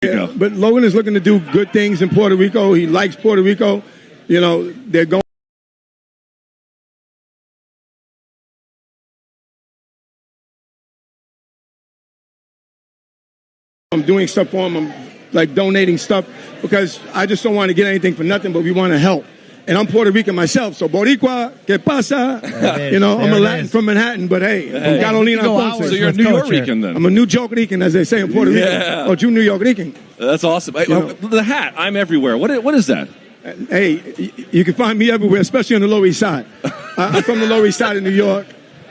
Yeah, but Logan is looking to do good things in Puerto Rico. He likes Puerto Rico. You know, they're going. I'm doing stuff for him. I'm like donating stuff because I just don't want to get anything for nothing, but we want to help. And I'm Puerto Rican myself, so Boricua, ¿qué pasa? You know, I'm a Latin from Manhattan, but hey, from Carolina. So you're a New York Rican then? I'm a New York Rican, as they say in Puerto Rico. Or New York Rican. That's awesome. Hey, the hat, I'm everywhere. What is that? Hey, you can find me everywhere, especially on the Lower East Side. I'm from the Lower East Side of New York,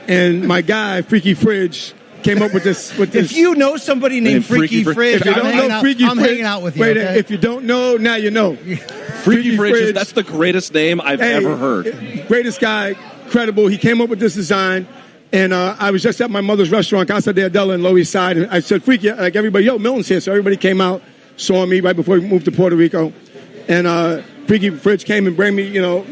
and my guy, Freaky Fridge, came up with this. If you know somebody named Freaky Fridge, if you don't know Freaky I'm Fridge, hanging out with you. Wait, okay? if you don't know, now you know. Freaky Fridge, that's the greatest name I've ever heard. Greatest guy, credible. He came up with this design, and I was just at my mother's restaurant, Casa de Adela, in Lower East Side, and I said, Freaky, like everybody, yo, Milton's here. So everybody came out, saw me right before we moved to Puerto Rico, and Freaky Fridge came and bring me, you know,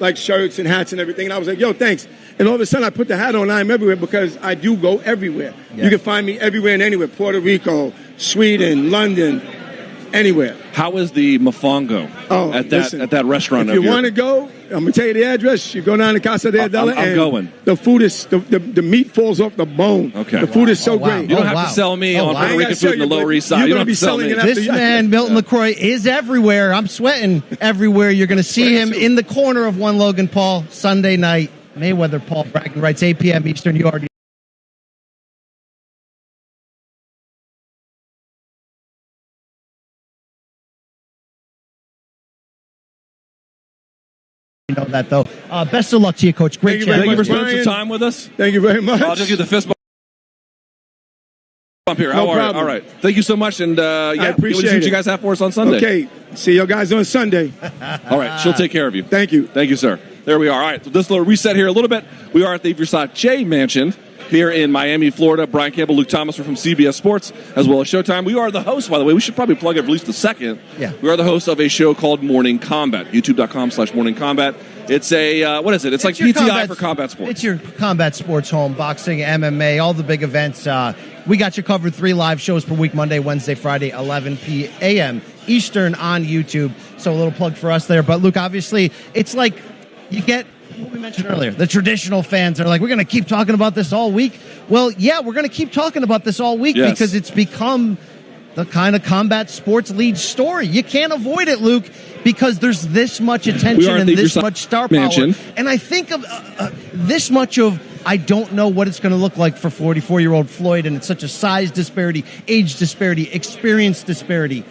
like shirts and hats and everything, and I was like, yo, thanks. And all of a sudden, I put the hat on, I'm everywhere, because I do go everywhere. Yes. You can find me everywhere and anywhere, Puerto Rico, Sweden, London, anywhere. How is the mofongo at that restaurant? If you want to go, I'm going to tell you the address. You go down to Casa de Adela. I'm going. The food is, the meat falls off the bone. Okay. The food is so great. You don't have to sell me on Puerto Rican food in the Lower East Side. You don't have to sell me. This man, Milton LaCroix, is everywhere. I'm sweating everywhere. You're going to see him in the corner of One Logan Paul Sunday night. Mayweather, Paul bragging rights, 8 p.m. Eastern. You already know that, though. Best of luck to you, Coach. Great chat. Thank you for spending some time with us. Thank you very much. I'll just give the fist bump here. No problem. All right. Thank you so much. And I appreciate what you guys have for us on Sunday. Okay. See you guys on Sunday. All right. She'll take care of you. Thank you. Thank you, sir. There we are. All right. So this little reset here a little bit. We are at the Versace Mansion here in Miami, Florida. Brian Campbell, Luke Thomas are from CBS Sports, as well as Showtime. We are the host, by the way. We should probably plug it for at least a second. Yeah. We are the host of a show called Morning Combat, youtube.com/Morning Combat. It's a, what is it? It's like PTI for combat sports. It's your combat sports home, boxing, MMA, all the big events. We got you covered 3 live shows per week, Monday, Wednesday, Friday, 11 p.m. Eastern on YouTube. So a little plug for us there. But, Luke, obviously, it's like you get what we mentioned earlier. The traditional fans are like, we're going to keep talking about this all week. Well, yeah, we're going to keep talking about this all week because it's become the kind of combat sports lead story. You can't avoid it, Luke, because there's this much attention and this much star power. And I think of this much of, I don't know what it's going to look like for 44-year-old Floyd, and it's such a size disparity, age disparity, experience disparity.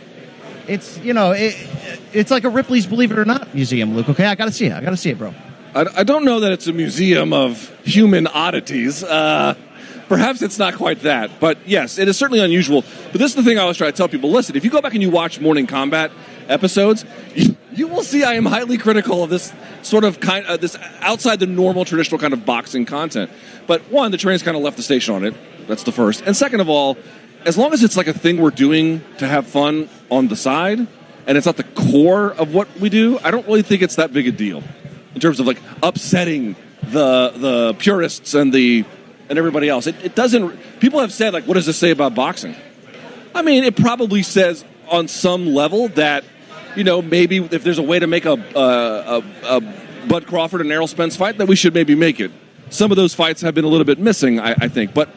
It's, you know, it's like a Ripley's Believe It or Not museum, Luke. Okay, I got to see it. I got to see it, bro. I don't know that it's a museum of human oddities. Perhaps it's not quite that. But, yes, it is certainly unusual. But this is the thing I always try to tell people. Listen, if you go back and you watch Morning Combat episodes, you will see I am highly critical of this sort of this outside the normal traditional kind of boxing content. But, one, the train's kind of left the station on it. That's the first. And second of all, as long as it's like a thing we're doing to have fun on the side, and it's not the core of what we do, I don't really think it's that big a deal in terms of like upsetting the purists and everybody else. It doesn't. People have said, like, what does this say about boxing? I mean, it probably says on some level that, you know, maybe if there's a way to make a Bud Crawford and Errol Spence fight, that we should maybe make it. Some of those fights have been a little bit missing, I think, but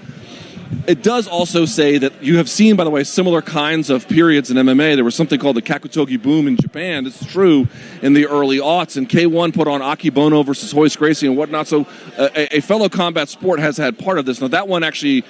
it does also say that you have seen, by the way, similar kinds of periods in MMA. There was something called the Kakutogi boom in Japan. This is true in the early aughts. And K1 put on Akibono versus Royce Gracie and whatnot. So a fellow combat sport has had part of this. Now, that one actually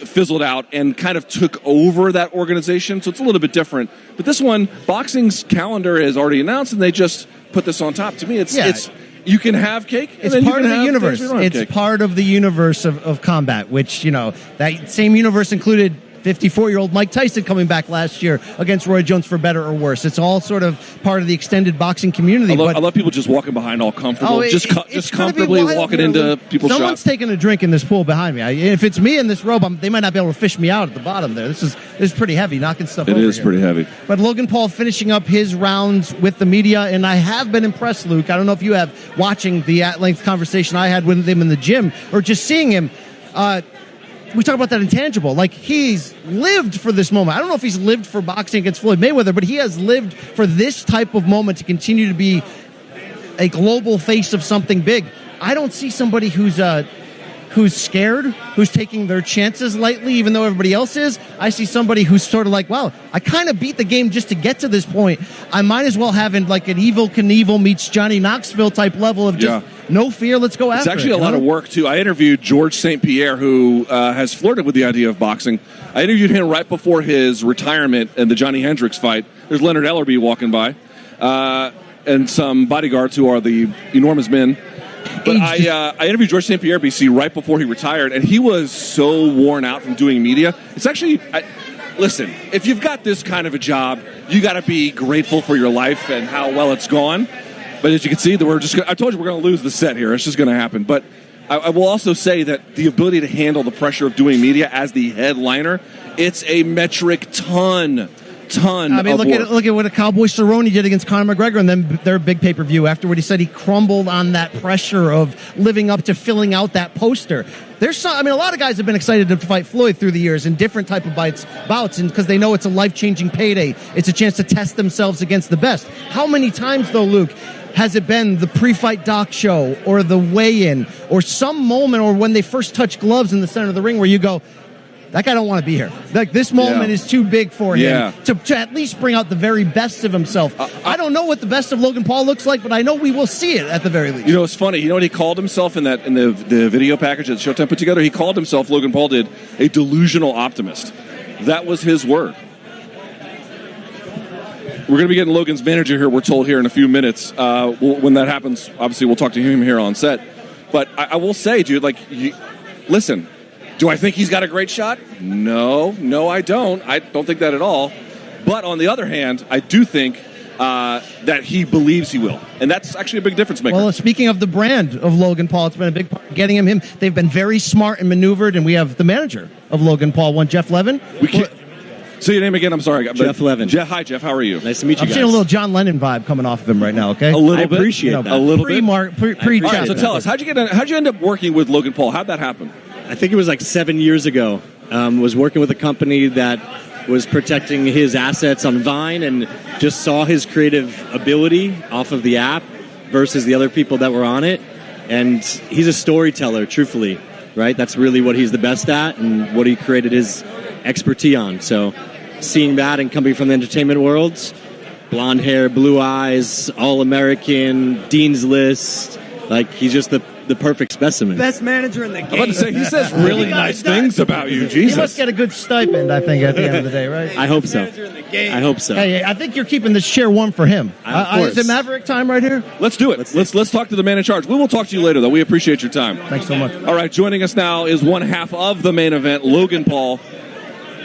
fizzled out and kind of took over that organization. So it's a little bit different. But this one, boxing's calendar is already announced, and they just put this on top. To me, it's you can have cake. It's part of the universe. It's part of the universe of combat, which, you know, that same universe included 54-year-old Mike Tyson coming back last year against Roy Jones for better or worse. It's all sort of part of the extended boxing community. I love people just walking behind all comfortable, just comfortably walking into people's shops. Someone's taking a drink in this pool behind me. If it's me in this robe, they might not be able to fish me out at the bottom there. This is pretty heavy, knocking stuff over. It is pretty heavy. But Logan Paul finishing up his rounds with the media, and I have been impressed, Luke. I don't know if you have, watching the at-length conversation I had with him in the gym or just seeing him. we talk about that intangible. Like, he's lived for this moment. I don't know if he's lived for boxing against Floyd Mayweather, but he has lived for this type of moment to continue to be a global face of something big. I don't see somebody who's scared, who's taking their chances lightly, even though everybody else is. I see somebody who's sort of like, wow, I kind of beat the game just to get to this point. I might as well have like an Evel Knievel meets Johnny Knoxville type level of just no fear, let's go after it. It's actually a lot of work, too. I interviewed George St. Pierre, who has flirted with the idea of boxing. I interviewed him right before his retirement in the Johnny Hendricks fight. There's Leonard Ellerby walking by, and some bodyguards who are the enormous men. But I interviewed George St. Pierre, BC, right before he retired, and he was so worn out from doing media. It's actually, listen, if you've got this kind of a job, you got to be grateful for your life and how well it's gone. But as you can see, I told you we're going to lose the set here. It's just going to happen. But I will also say that the ability to handle the pressure of doing media as the headliner, it's a metric ton. I mean, look at what a Cowboy Cerrone did against Conor McGregor, and then their big pay-per-view afterward. He said he crumbled on that pressure of living up to filling out that poster. A lot of guys have been excited to fight Floyd through the years in different type of bouts, and because they know it's a life-changing payday. It's a chance to test themselves against the best. How many times, though, Luke, has it been the pre-fight doc show or the weigh-in or some moment or when they first touch gloves in the center of the ring where you go, that guy don't want to be here. Like, this moment is too big for him to at least bring out the very best of himself. I don't know what the best of Logan Paul looks like, but I know we will see it at the very least. You know, it's funny. You know what he called himself in the video package that Showtime put together? He called himself, Logan Paul did, a delusional optimist. That was his word. We're going to be getting Logan's manager here, we're told, here in a few minutes. When that happens, obviously we'll talk to him here on set. But I will say, dude, listen, do I think he's got a great shot? No, I don't. I don't think that at all. But on the other hand, I do think that he believes he will. And that's actually a big difference maker. Well, speaking of the brand of Logan Paul, it's been a big part of getting him. They've been very smart and maneuvered, and we have the manager of Logan Paul, Jeff Levin. Say your name again. I'm sorry. Jeff Levin. Hi, Jeff. How are you? Nice to meet you guys. I'm seeing a little John Lennon vibe coming off of him right now, okay? A little I bit. Appreciate that. A little bit. All right, so tell us, how'd you end up working with Logan Paul? How'd that happen? I think it was like 7 years ago. Was working with a company that was protecting his assets on Vine and just saw his creative ability off of the app versus the other people that were on it. And he's a storyteller, truthfully, right? That's really what he's the best at and what he created his expertise on. So seeing that and coming from the entertainment world, blonde hair, blue eyes, all-American, Dean's List, like he's just the perfect specimen. Best manager in the game. I'm about to say, he says really nice things about you, Jesus. You must get a good stipend, I think, at the end of the day, right? I hope so. I hope so. Hey, I think you're keeping this chair warm for him. Is it Maverick time right here? Let's do it. Let's talk to the man in charge. We will talk to you later, though. We appreciate your time. Thanks so much. All right, joining us now is one half of the main event, Logan Paul.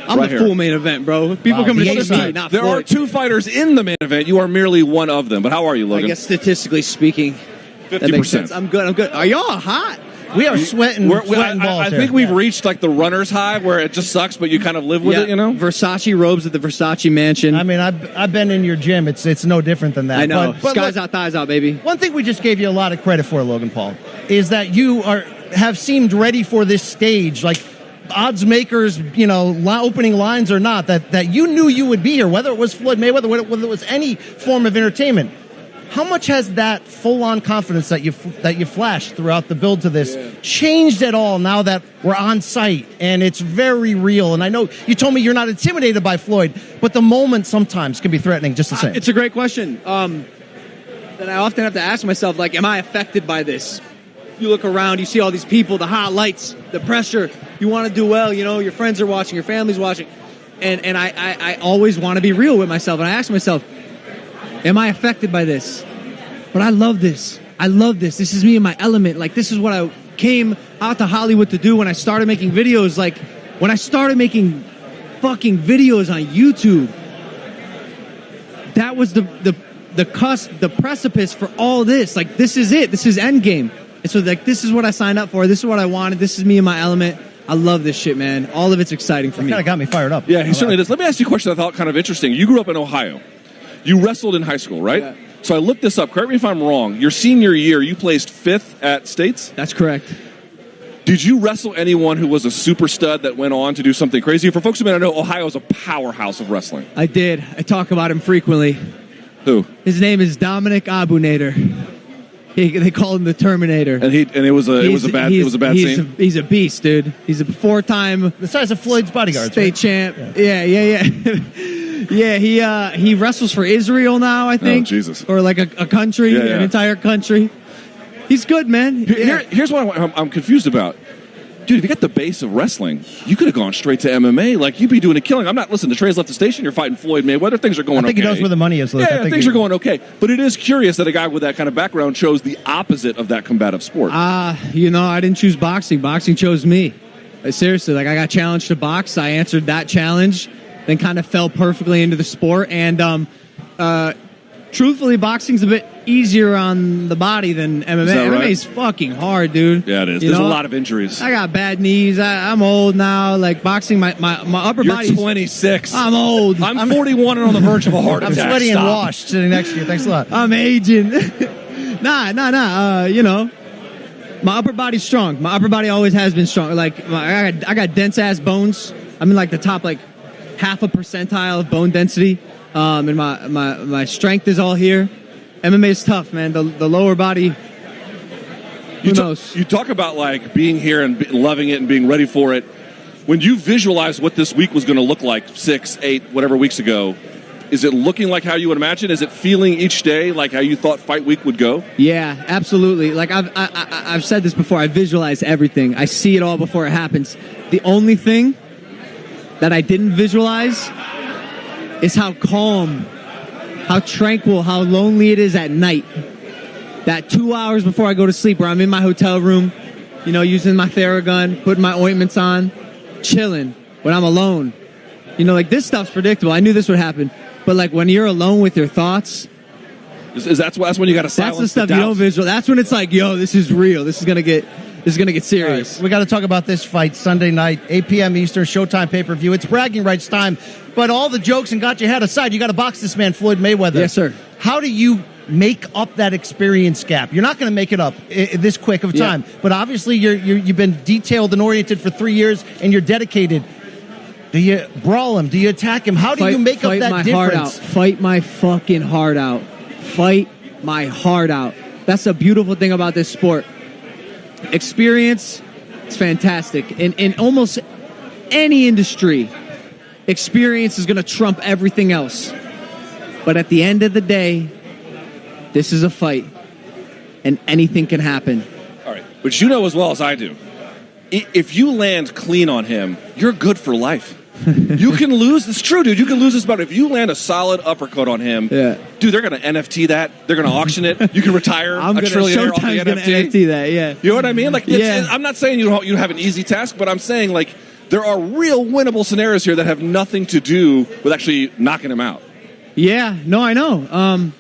I'm the full main event, bro. People come to see me, not There Floyd. are two fighters in the main event. You are merely one of them. But how are you, Logan? I guess statistically speaking, 50%. that makes sense. I'm good. Are y'all hot? We are sweating balls I think we've reached like the runner's high where it just sucks, but you kind of live with it, you know? Versace robes at the Versace mansion. I mean, I've been in your gym. It's no different than that. I know. But Skies out, thighs out, baby. One thing we just gave you a lot of credit for, Logan Paul, is that you have seemed ready for this stage. Like, odds makers, opening lines or not, that you knew you would be here, whether it was Floyd Mayweather, whether it was any form of entertainment. How much has that full-on confidence that you flashed throughout the build to this changed at all now that we're on site and it's very real? And I know you told me you're not intimidated by Floyd, but the moment sometimes can be threatening just the same. It's a great question that I often have to ask myself, like, am I affected by this? You look around, you see all these people, the hot lights, the pressure. You want to do well, your friends are watching, your family's watching. And I always want to be real with myself. And I ask myself, am I affected by this? But I love this. This is me in my element. Like, this is what I came out to Hollywood to do when I started making videos. Like, when I started making fucking videos on YouTube, that was the cusp, the precipice for all this. Like, this is it. This is endgame. And so, like, this is what I signed up for. This is what I wanted. This is me in my element. I love this shit, man. All of it's exciting for me. Kind of got me fired up. Yeah, he certainly does. Let me ask you a question I thought kind of interesting. You grew up in Ohio. You wrestled in high school, right? Yeah. So I looked this up. Correct me if I'm wrong. Your senior year, you placed 5th at States? That's correct. Did you wrestle anyone who was a super stud that went on to do something crazy? For folks who may not know, Ohio is a powerhouse of wrestling. I did. I talk about him frequently. Who? His name is Dominic Abunator. They call him the Terminator. And it was a bad scene. He's a beast, dude. He's a 4-time The size of Floyd's bodyguard. state champ. Yeah. Yeah, he wrestles for Israel now, I think. Oh, Jesus. Or like a country, Yeah. an entire country. He's good, man. Here's what I'm confused about. Dude, if you got the base of wrestling, you could have gone straight to MMA. Like, you'd be doing a killing. I'm not listening. Trey's left the station. You're fighting Floyd Mayweather. Things are going okay. I think he knows where the money is, Luke. Yeah, things are going okay. But it is curious that a guy with that kind of background chose the opposite of that combative sport. I didn't choose boxing. Boxing chose me. Seriously, like, I got challenged to box. I answered that challenge, then kind of fell perfectly into the sport. And truthfully, boxing's a bit easier on the body than MMA. Is that right? MMA's fucking hard, dude. Yeah, it is. There's a lot of injuries. I got bad knees. I'm old now. Like, boxing, my upper body. You're 26. I'm old. I'm 41 and on the verge of a heart attack. I'm sweaty Stop. and washed sitting next to you. Thanks a lot. I'm aging. Nah. My upper body's strong. My upper body always has been strong. Like, I got dense ass bones. I'm in like the top like half a percentile of bone density. And my strength is all here. MMA is tough, man. The lower body. Who knows? You talk about like being here and loving it and being ready for it. When you visualize what this week was going to look like 6, 8, whatever weeks ago, is it looking like how you would imagine? Is it feeling each day like how you thought fight week would go? Yeah, absolutely. Like I've said this before. I visualize everything. I see it all before it happens. The only thing that I didn't visualize is how calm, how tranquil, how lonely it is at night. That 2 hours before I go to sleep where I'm in my hotel room, using my Theragun, putting my ointments on, chilling when I'm alone. Like, this stuff's predictable. I knew this would happen. But like when you're alone with your thoughts, that's when you got to silence. That's the stuff you don't visualize. That's when it's like, yo, this is real. This is gonna get serious. Right, we got to talk about this fight Sunday night, 8 p.m. Eastern, Showtime pay-per-view. It's bragging rights time, but all the jokes and got your head aside, you got to box this man, Floyd Mayweather. Yes, sir. How do you make up that experience gap? You're not going to make it up this quick of time, but obviously you've been detailed and oriented for 3 years, and you're dedicated. Do you brawl him? Do you attack him? How do you make up that difference? Fight my fucking heart out. Fight my heart out. That's the beautiful thing about this sport. Experience, it's fantastic. In almost any industry, experience is going to trump everything else. But at the end of the day, this is a fight, and anything can happen. All right. But you know as well as I do, if you land clean on him, you're good for life. You can lose. It's true, dude. You can lose this battle. If you land a solid uppercut on him, dude, they're going to NFT that. They're going to auction it. You can retire a trillionaire off the Showtime's going to NFT. NFT that, yeah. You know what I mean? Like, I'm not saying you have an easy task, but I'm saying, like, there are real winnable scenarios here that have nothing to do with actually knocking him out. Yeah. No, I know.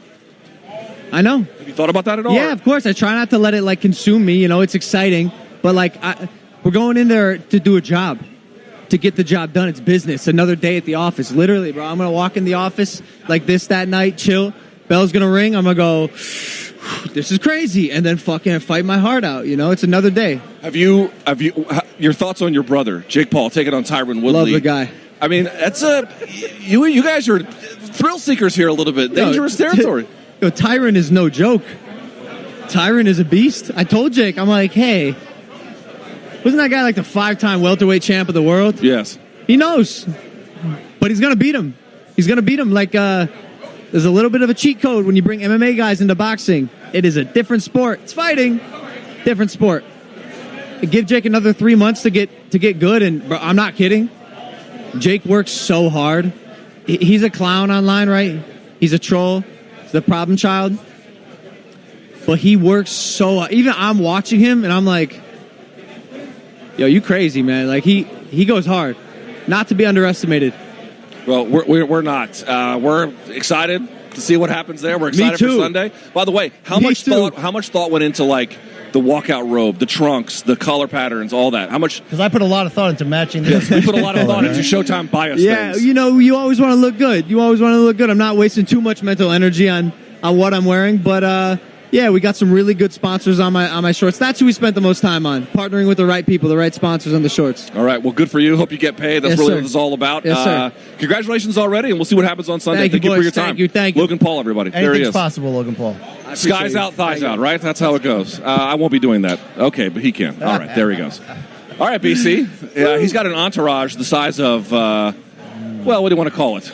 I know. Have you thought about that at all? Yeah, of course. I try not to let it, like, consume me. It's exciting. But, like, we're going in there to do a job. To get the job done. It's business. Another day at the office. Literally, bro. I'm going to walk in the office like this that night, chill. Bell's going to ring. I'm going to go, this is crazy. And then fucking fight my heart out. It's another day. Have you your thoughts on your brother, Jake Paul, taking on Tyron Woodley? Love the guy. I mean, that's you guys are thrill seekers here a little bit. Dangerous territory. Tyron is no joke. Tyron is a beast. I told Jake, I'm like, hey, wasn't that guy like the 5-time welterweight champ of the world? Yes. He knows. But he's going to beat him. He's going to beat him. Like, there's a little bit of a cheat code when you bring MMA guys into boxing. It is a different sport. It's fighting. Different sport. Give Jake another 3 months to get good. And bro, I'm not kidding. Jake works so hard. He's a clown online, right? He's a troll. He's the problem child. But he works so hard. Even I'm watching him and I'm like, yo, you crazy, man. Like, he goes hard. Not to be underestimated. Well, we're not. We're excited to see what happens there. We're excited for Sunday. By the way, how much thought went into, like, the walkout robe, the trunks, the collar patterns, all that? How much? Because I put a lot of thought into matching this. Yes, we put a lot of thought into Showtime bias things. You always want to look good. I'm not wasting too much mental energy on what I'm wearing, but Yeah, we got some really good sponsors on my shorts. That's who we spent the most time on, partnering with the right people, the right sponsors on the shorts. All right, well, good for you. Hope you get paid. That's Yes, really sir. what it's all about. Yes, sir. Congratulations already, and we'll see what happens on Sunday. Thank you, for boys. your time. Thank you. Logan Paul, everybody. There he Anything's is. possible, Logan Paul. Skies out, thighs out, right? That's how it goes. I won't be doing that. Okay, but he can. All right, there he goes. All right, BC. He's got an entourage the size of, well, what do you want to call it?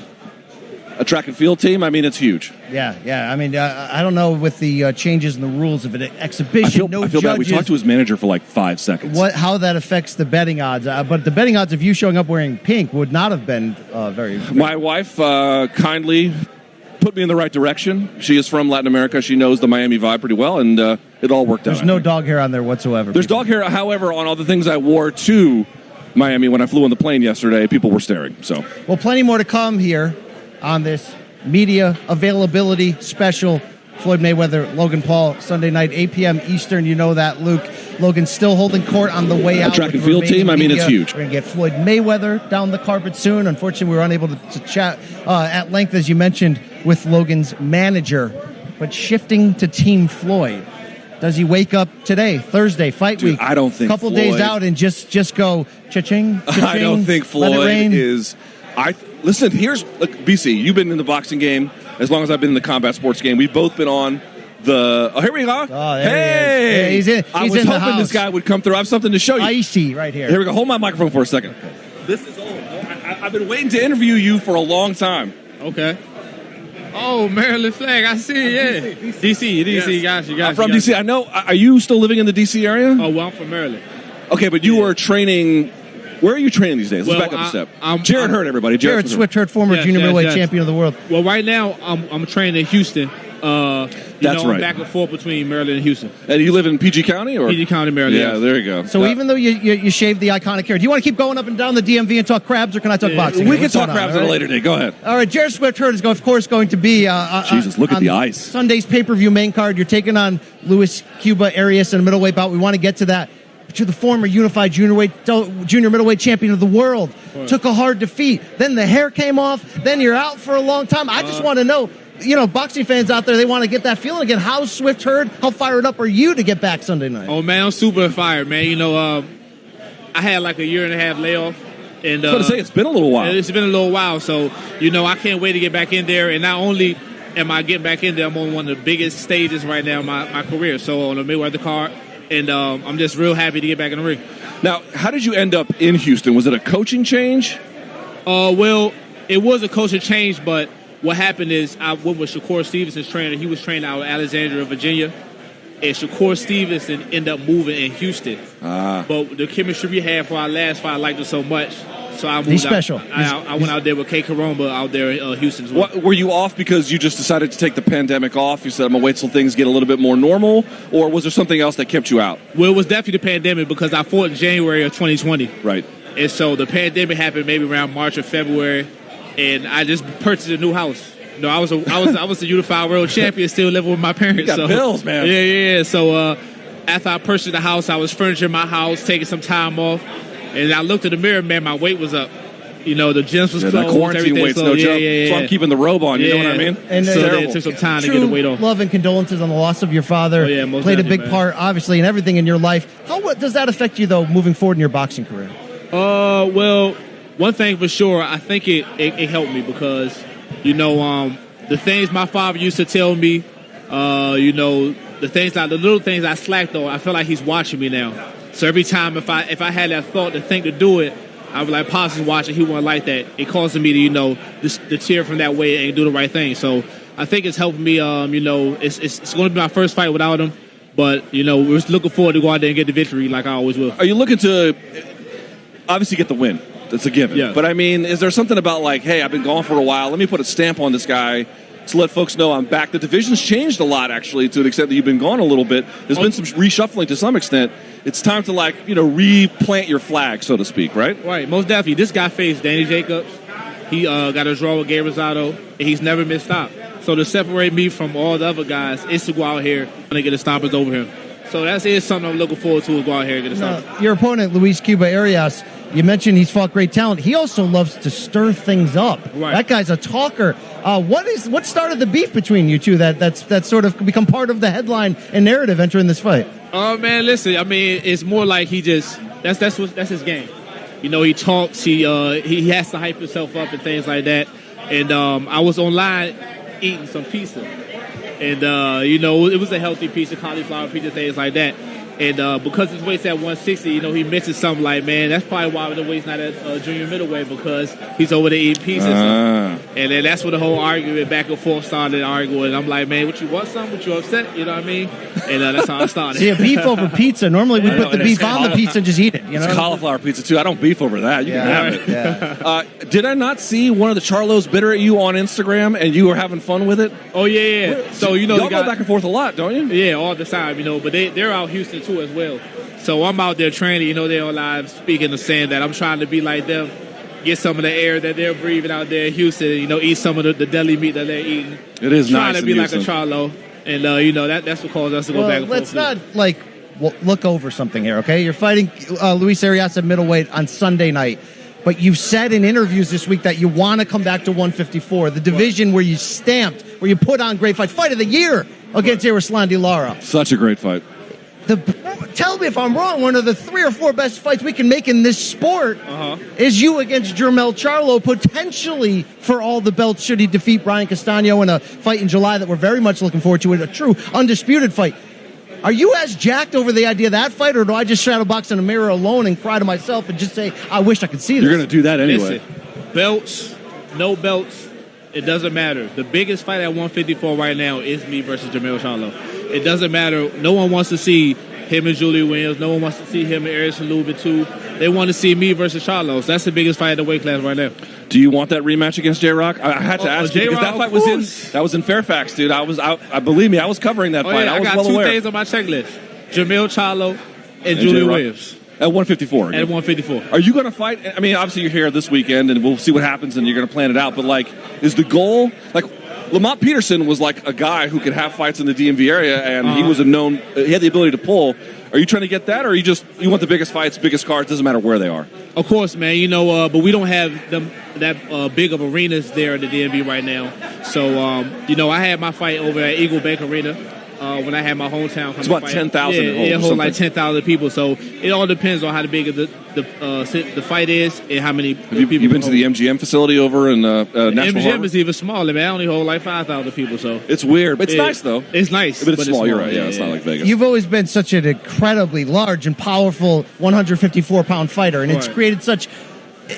A track and field team? I mean, it's huge. Yeah. I mean, I don't know with the changes in the rules of an exhibition. I feel bad. We judges, talked to his manager for like 5 seconds. how that affects the betting odds. But the betting odds of you showing up wearing pink would not have been very. My wife kindly put me in the right direction. She is from Latin America. She knows the Miami vibe pretty well, and it all worked out. There's no dog hair on there whatsoever. There's dog hair, however, on all the things I wore to Miami when I flew on the plane yesterday. People were staring. So, well, plenty more to come here on this media availability special. Floyd Mayweather, Logan Paul, Sunday night, 8 p.m. Eastern. You know that, Luke. Logan's still holding court on the way out. A track and field team, I mean, it's huge. We're going to get Floyd Mayweather down the carpet soon. Unfortunately, we were unable to chat at length, as you mentioned, with Logan's manager. But shifting to Team Floyd, does he wake up today, Thursday, fight week? I don't think couple Floyd, days out and just go cha-ching, cha-ching? I don't think let it Floyd rain? is. Listen. Here's BC. You've been in the boxing game as long as I've been in the combat sports game. We've both been on the. Oh, here we are. Oh, there hey, he is. Yeah, I he's was in the hoping house. this guy would come through. I have something to show you. Icy right here. Here we go. Hold my microphone for a second. This is old. I've been waiting to interview you for a long time. Okay. Oh, Maryland flag. I see it, yeah. DC. Yes. Got you. I'm from DC. I know. Are you still living in the DC area? Oh, well, I'm from Maryland. Okay, but you were training. Where are you training these days? Let's Well, back up a step. I'm- Jared Hurd, everybody. Jared Swift Hurd, former junior middleweight champion of the world. Well, right now, I'm training in Houston. That's right. I'm back and forth between Maryland and Houston. And you live in PG County? Or? PG County, Maryland. Yeah, yes. there you go. So even though you shaved the iconic hair, do you want to keep going up and down the DMV and talk crabs, or can I talk boxing? We can What's talk going on, crabs all at a right? later day. Go ahead. All right, Jared Swift Hurd is, of course, going to be Jesus, look at on the ice. Sunday's pay-per-view main card. You're taking on Luis Cuba Arias in a middleweight bout. We want to get to that. But you're the former unified junior middleweight champion of the world. Took a hard defeat. Then the hair came off. Then you're out for a long time. I just want to know, boxing fans out there, they want to get that feeling again. How's Swift Hurd? How fired up are you to get back Sunday night? Oh, man, I'm super fired, man. I had like a year and a half layoff. And I was going to say, it's been a little while. It's been a little while. So, I can't wait to get back in there. And not only am I getting back in there, I'm on one of the biggest stages right now in my career. So, on the Mayweather card. And I'm just real happy to get back in the ring. Now, how did you end up in Houston? Was it a coaching change? Well, it was a coaching change, but what happened is I went with Shakur Stevenson's trainer. He was trained out of Alexandria, Virginia. And Shakur Stevenson ended up moving in Houston. But the chemistry we had for our last fight, I liked it so much. So I moved He's special. I went out there with K. Karomba out there in Houston as well. Were you off because you just decided to take the pandemic off? You said, I'm going to wait till things get a little bit more normal? Or was there something else that kept you out? Well, it was definitely the pandemic because I fought in January of 2020. Right. And so the pandemic happened maybe around March or February. And I just purchased a new house. I was a unified world champion, still living with my parents. You got bills, man. Yeah. So after I purchased the house, I was furnishing my house, taking some time off. And I looked in the mirror, man, my weight was up. The gyms was closed. That quarantine weight's no joke. So I'm keeping the robe on, you know what I mean? And so it took some time to get the weight off. Love and condolences on the loss of your father. Oh, yeah, most played a definitely, big man. part, obviously, in everything in your life. What does that affect you, though, moving forward in your boxing career? Well, one thing for sure, I think it helped me because, the things my father used to tell me, the little things I slacked on, I feel like he's watching me now. So every time if I had that thought to think to do it, I was like, Pops is watching, he wouldn't like that. It caused me to, to tear from that way and do the right thing. So I think it's helping me, it's going to be my first fight without him. But, we're just looking forward to go out there and get the victory like I always will. Are you looking to obviously get the win? That's a given. Yeah. But, I mean, is there something about like, hey, I've been gone for a while. Let me put a stamp on this guy to let folks know I'm back. The division's changed a lot, actually, to the extent that you've been gone a little bit. There's been some reshuffling to some extent. It's time to, replant your flag, so to speak, right? Right, most definitely. This guy faced Danny Jacobs. He got a draw with Gabe Rosado, and he's never missed stop. So to separate me from all the other guys is to go out here and get a stoppers over him. So that's something I'm looking forward to, is go out here and get a stop. Your opponent, Luis Cuba Arias, You mentioned he's fought great talent. He also loves to stir things up. Right. That guy's a talker. What started the beef between you two that's sort of become part of the headline and narrative entering this fight? Oh man, listen. I mean, it's more like he just that's his game. You know, he talks. He has to hype himself up and things like that. And I was online eating some pizza, and you know, it was a healthy pizza, cauliflower pizza, things like that. And because his weight's at 160, you know, he mentioned something like, man, that's probably why the weight's not at junior middleweight, because he's over there eating pizza. And then that's where the whole argument back and forth started arguing. I'm like, man, what you want something? What you upset? You know what I mean? And that's how I started. See, a beef over pizza. Normally we put the beef on the pizza and just eat it. You know? It's cauliflower pizza, too. I don't beef over that. You can have it. Yeah. Did I not see one of the Charlos bitter at you on Instagram, and you were having fun with it? Oh, yeah. So, you know, y'all go back and forth a lot, don't you? Yeah, all the time, you know, but they're out Houston too as well. So I'm out there training, you know, they're on live speaking and saying that I'm trying to be like them, get some of the air that they're breathing out there in Houston, you know, eat some of the deli meat that they're eating. It is trying nice to be like Houston. a Charlo. And, you know, that's what caused us to go back and forth. Let's not, look over something here, okay? You're fighting Luis Arias at middleweight on Sunday night. But you've said in interviews this week that you want to come back to 154, the division where you stamped, where you put on great fight of the year against Erislandy Lara. Such a great fight. Tell me if I'm wrong, one of the 3 or 4 best fights we can make in this sport is you against Jermell Charlo, potentially for all the belts should he defeat Brian Castano in a fight in July that we're very much looking forward to, a true undisputed fight. Are you as jacked over the idea of that fight, or do I just shadow box in a mirror alone and cry to myself and just say, I wish I could see this? You're going to do that anyway. Listen, belts, no belts, it doesn't matter. The biggest fight at 154 right now is me versus Jermell Charlo. It doesn't matter. No one wants to see him and Julie Williams. No one wants to see him and Eric Lubin too. They want to see me versus Charlo. So that's the biggest fight in the weight class right now. Do you want that rematch against J-Rock? I had to ask you because that fight was in Fairfax, dude. I believe me, I was covering that fight. Yeah, I was got well 2 aware. things on my checklist: Jermell Charlo and Julie Williams. At 154. At 154. Are you going to fight? I mean, obviously you're here this weekend, and we'll see what happens, and you're going to plan it out. But like, is the goal like? Lamont Peterson was like a guy who could have fights in the DMV area, and he was he had the ability to pull. Are you trying to get that, or you want the biggest fights, biggest cards? Doesn't matter where they are. Of course, man. You know, but we don't have that big of arenas there at the DMV right now. So, you know, I had my fight over at Eagle Bank Arena when I had my hometown. It's about 10,000. Yeah, it holds like 10,000 people. So it all depends on how big the fight is and how many people. Have you been to the MGM facility over in National MGM Harbor? is even smaller, man. I only hold like 5,000 people. So it's weird, but it's nice though. It's nice, but it's small. You're right. Yeah, it's not like Vegas. You've always been such an incredibly large and powerful 154-pound fighter, and it's created such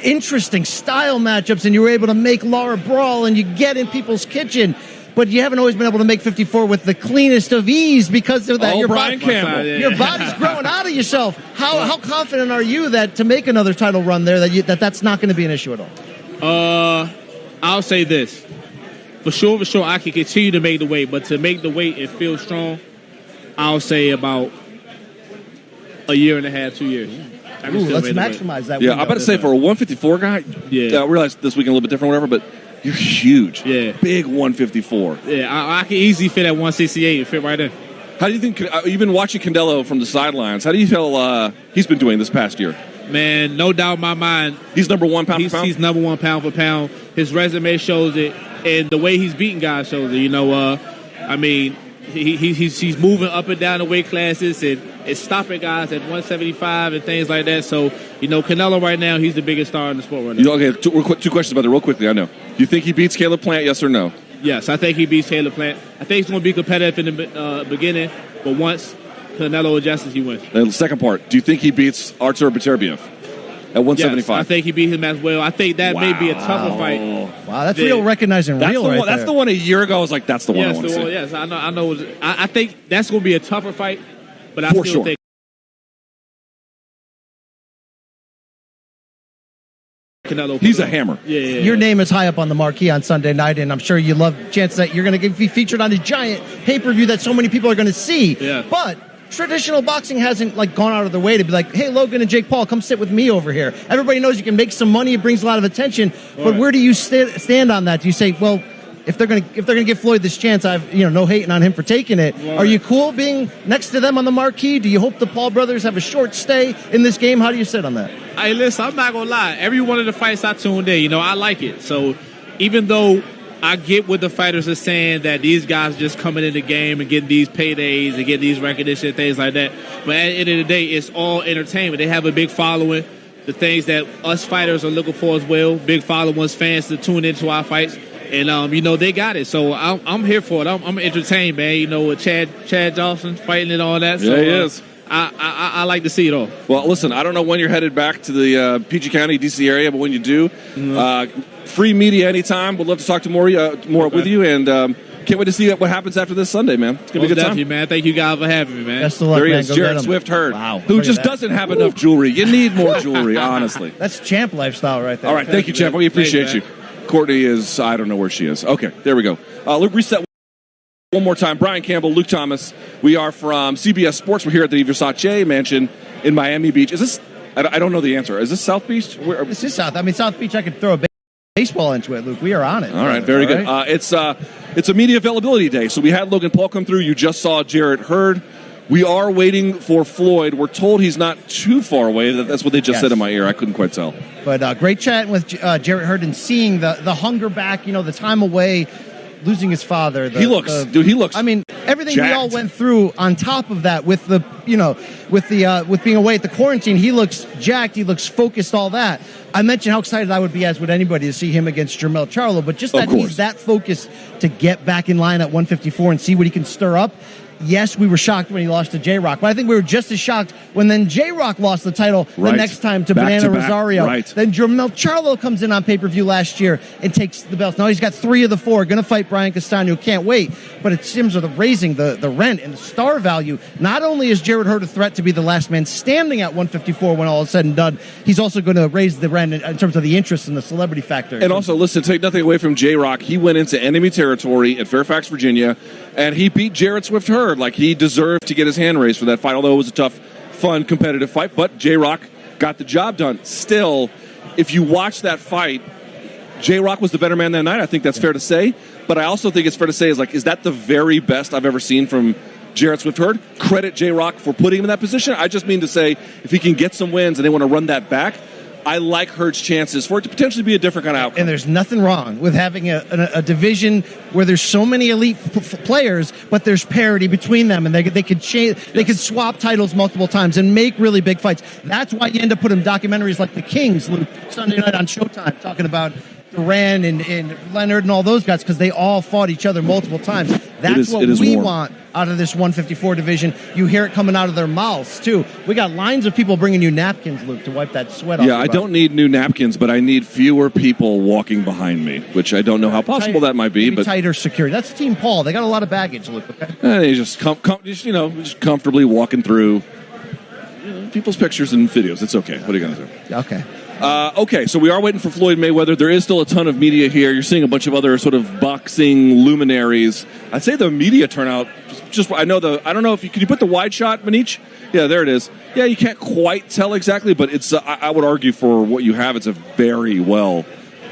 interesting style matchups, and you were able to make Lara brawl, and you get in people's kitchen. But you haven't always been able to make 54 with the cleanest of ease because of that. Brian Campbell. Your body's growing out of yourself. How confident are you that to make another title run there that's not going to be an issue at all? I'll say this. For sure, I can continue to make the weight, but to make the weight and feel strong, I'll say about a year and a half, 2 years. Let's maximize that. Yeah, I'm about to say for a 154 guy, I realize this weekend a little bit different, whatever, but you're huge. Yeah. Big 154. Yeah, I can easily fit at 168 and fit right in. How do you think, you've been watching Canelo from the sidelines, how do you feel he's been doing this past year? Man, no doubt in my mind. He's number 1 pound for pound? He's number 1 pound for pound. His resume shows it, and the way he's beating guys shows it. You know, I mean, he's moving up and down the weight classes and stopping guys at 175 and things like that. So, you know, Canelo right now, he's the biggest star in the sport right now. Okay, 2 questions about it real quickly, I know. Do you think he beats Caleb Plant, yes or no? Yes, I think he beats Caleb Plant. I think he's going to be competitive in the beginning, but once Canelo adjusts, he wins. The second part, do you think he beats Artur Beterbiev at 175? Yes, I think he beat him as well. I think that may be a tougher fight. Wow, that's real recognizing real right there. That's the one a year ago I was like, that's the one I want to see. Yes, I know. I think that's going to be a tougher fight, but I still think Canelo. He's a hammer. Yeah. Your name is high up on the marquee on Sunday night, and I'm sure you love the chance that you're going to be featured on a giant pay-per-view that so many people are going to see. Yeah. But traditional boxing hasn't gone out of their way to be like, hey, Logan and Jake Paul, come sit with me over here. Everybody knows you can make some money. It brings a lot of attention. But where do you stand on that? Do you say, well, if they're gonna give Floyd this chance, I've no hating on him for taking it. Right. Are you cool being next to them on the marquee? Do you hope the Paul brothers have a short stay in this game? How do you sit on that? Hey, listen, I'm not gonna lie. Every one of the fights I tuned in, I like it. So even though I get what the fighters are saying that these guys just coming in the game and getting these paydays and getting these recognition and things like that, but at the end of the day, it's all entertainment. They have a big following. The things that us fighters are looking for as well, big followers, fans to tune into our fights, and they got it. So I'm here for it. I'm entertained, man. With Chad Johnson fighting and all that. So, yeah, he is. I like to see it all. Well, listen, I don't know when you're headed back to the PG County, D.C. area, but when you do, free media anytime. We'd love to talk to more with you, and can't wait to see what happens after this Sunday, man. It's going to be a good time. Man. Thank you guys for having me, man. Best of luck, there he man. is, Go Jarrett Swift Hurd, wow. who just doesn't have enough jewelry. You need more jewelry, honestly. That's champ lifestyle right there. All right, thank you, champ. We appreciate you. Courtney is, I don't know where she is. Okay, there we go. Luke, reset one more time. Brian Campbell, Luke Thomas. We are from CBS Sports. We're here at the Versace Mansion in Miami Beach. Is this, I don't know the answer. Is this South Beach? This is South. South Beach, I could throw a baseball into it, Luke. We are on it. All right, very good. It's a media availability day. So we had Logan Paul come through. You just saw Jarrett Hurd. We are waiting for Floyd. We're told he's not too far away. That's what they just said in my ear. I couldn't quite tell. But great chatting with Jarrett Hurd and seeing the hunger back, the time away, losing his father. He looks. Everything jacked. we all went through on top of that with with being away at the quarantine, he looks jacked. He looks focused, all that. I mentioned how excited I would be, as would anybody, to see him against Jermell Charlo, but just that he's that focused to get back in line at 154 and see what he can stir up. Yes, we were shocked when he lost to J-Rock, but I think we were just as shocked when then J-Rock lost the title the next time to Banana Rosario. Right. Then Jermell Charlo comes in on pay-per-view last year and takes the belts. Now he's got 3 of the 4. Going to fight Brian Castano. Can't wait. But it seems with raising the rent and the star value, not only is Jarrett Hurd a threat to be the last man standing at 154 when all is said and done, he's also going to raise the rent in terms of the interest and the celebrity factor. And also, listen, take nothing away from J-Rock. He went into enemy territory at Fairfax, Virginia, and he beat Jarrett Swift Hurd. Like, he deserved to get his hand raised for that fight, although it was a tough, fun, competitive fight. But J-Rock got the job done. Still, if you watch that fight, J-Rock was the better man that night. I think that's fair to say. But I also think it's fair to say, is that the very best I've ever seen from Jarrett Swift Hurd? Credit J-Rock for putting him in that position. I just mean to say, if he can get some wins and they want to run that back, I like Hurd's chances for it to potentially be a different kind of outcome. And there's nothing wrong with having a division where there's so many elite players, but there's parity between them, and they could change, they could swap titles multiple times and make really big fights. That's why you end up putting documentaries like The Kings, Luke, Sunday night on Showtime, talking about Duran and Leonard and all those guys, because they all fought each other multiple times. That's what we want out of this 154 division. You hear it coming out of their mouths, too. We got lines of people bringing you napkins, Luke, to wipe that sweat off. Yeah, I don't need new napkins, but I need fewer people walking behind me, which I don't know how possible that might be. But tighter security. That's Team Paul. They got a lot of baggage, Luke. Okay. They just just comfortably walking through people's pictures and videos. It's okay. What are you going to do? Okay. Okay, so we are waiting for Floyd Mayweather. There is still a ton of media here. You're seeing a bunch of other sort of boxing luminaries. I'd say the media turnout. I don't know if you can you put the wide shot, Manich? Yeah, there it is. Yeah, you can't quite tell exactly, but it's. I would argue for what you have, it's a very well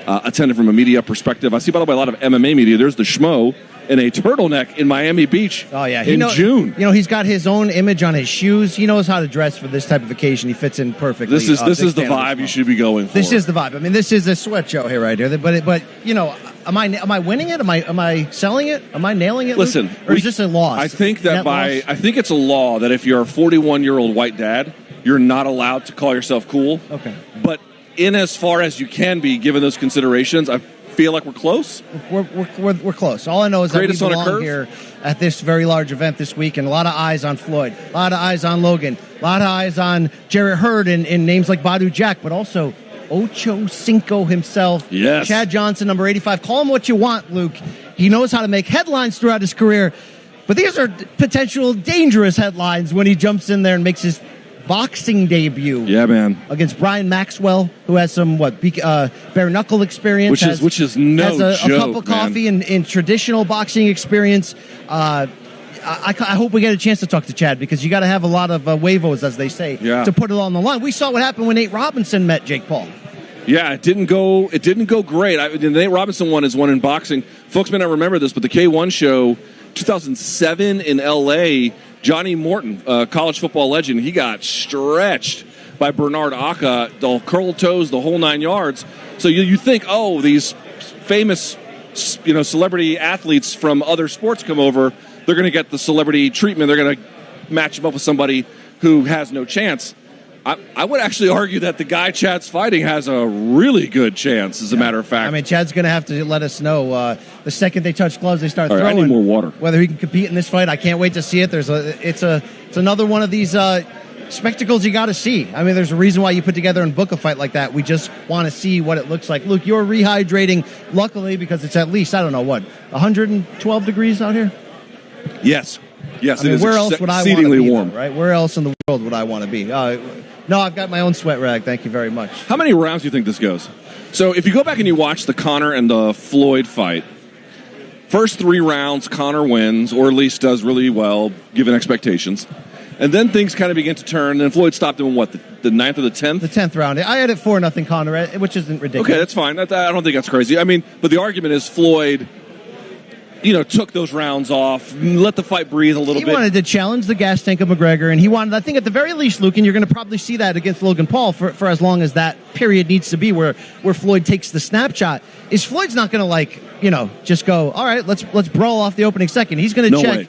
attended from a media perspective. I see, by the way, a lot of MMA media. There's the Schmo in a turtleneck in Miami Beach. Oh yeah, in June. He's got his own image on his shoes. He knows how to dress for this type of occasion. He fits in perfectly. This is the vibe you should be going for. This is the vibe. I mean, this is a sweat show here, right here. But am I winning it? Am I selling it? Am I nailing it? Listen, Luke? Or is this a loss? I think I think it's a law that if you're a 41-year-old white dad, you're not allowed to call yourself cool. Okay. But in as far as you can be, given those considerations, I feel like we're close. We're close. All I know is that we belong here at this very large event this week, and a lot of eyes on Floyd, a lot of eyes on Logan, a lot of eyes on Jarrett Hurd and names like Badu Jack, but also Ocho Cinco himself. Yes. Chad Johnson, number 85. Call him what you want, Luke. He knows how to make headlines throughout his career, but these are potential dangerous headlines when he jumps in there and makes his boxing debut. Yeah, man. Against Brian Maxwell, who has some bare knuckle experience, which is no has a joke, cup of coffee and traditional boxing experience. I hope we get a chance to talk to Chad, because you got to have a lot of huevos, as they say, to put it on the line. We saw what happened when Nate Robinson met Jake Paul. Yeah, it didn't go great. The Nate Robinson one is one in boxing folks may not remember this, but the K1 show, 2007 in L.A., Johnny Morton, college football legend, he got stretched by Bernard Aka, the curled toes, the whole 9 yards. So you think, oh, these famous, celebrity athletes from other sports come over, they're going to get the celebrity treatment, they're going to match him up with somebody who has no chance. I would actually argue that the guy Chad's fighting has a really good chance, as a matter of fact. I mean, Chad's going to have to let us know the second they touch gloves, they start throwing. I need more water. Whether he can compete in this fight, I can't wait to see it. It's another one of these spectacles you got to see. I mean, there's a reason why you put together and book a fight like that. We just want to see what it looks like. Luke, you're rehydrating, luckily, because it's at least, 112 degrees out here? Yes. I mean, where else would I want to be, warm, right? Where else in the world would I want to be? No, I've got my own sweat rag. Thank you very much. How many rounds do you think this goes? So if you go back and you watch the Conor and the Floyd fight, first 3 rounds, Conor wins, or at least does really well, given expectations. And then things kind of begin to turn, and Floyd stopped him in the 9th or the 10th? The 10th round. I had it 4-0 Conor, which isn't ridiculous. Okay, that's fine. I don't think that's crazy. I mean, but the argument is Floyd, took those rounds off, let the fight breathe a little bit. He wanted to challenge the gas tank of McGregor, and he wanted, I think at the very least, Luke, and you're going to probably see that against Logan Paul for as long as that period needs to be where Floyd takes the snapshot, is Floyd's not going to, just go, all right, let's brawl off the opening second. He's going to check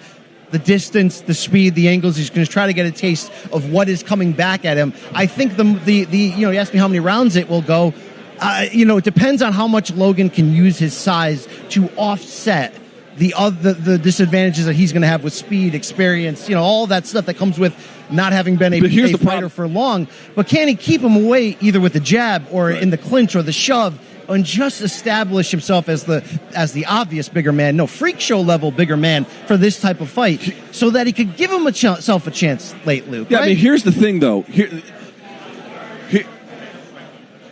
the distance, the speed, the angles. He's going to try to get a taste of what is coming back at him. I think you asked me how many rounds it will go. It depends on how much Logan can use his size to offset the disadvantages that he's going to have with speed, experience, all that stuff that comes with not having been a fighter for long. But can he keep him away either with the jab or in the clinch or the shove and just establish himself as the obvious bigger man, no freak show level bigger man for this type of fight, so that he could give himself a chance late, Luke? Yeah, right? I mean, here's the thing, though.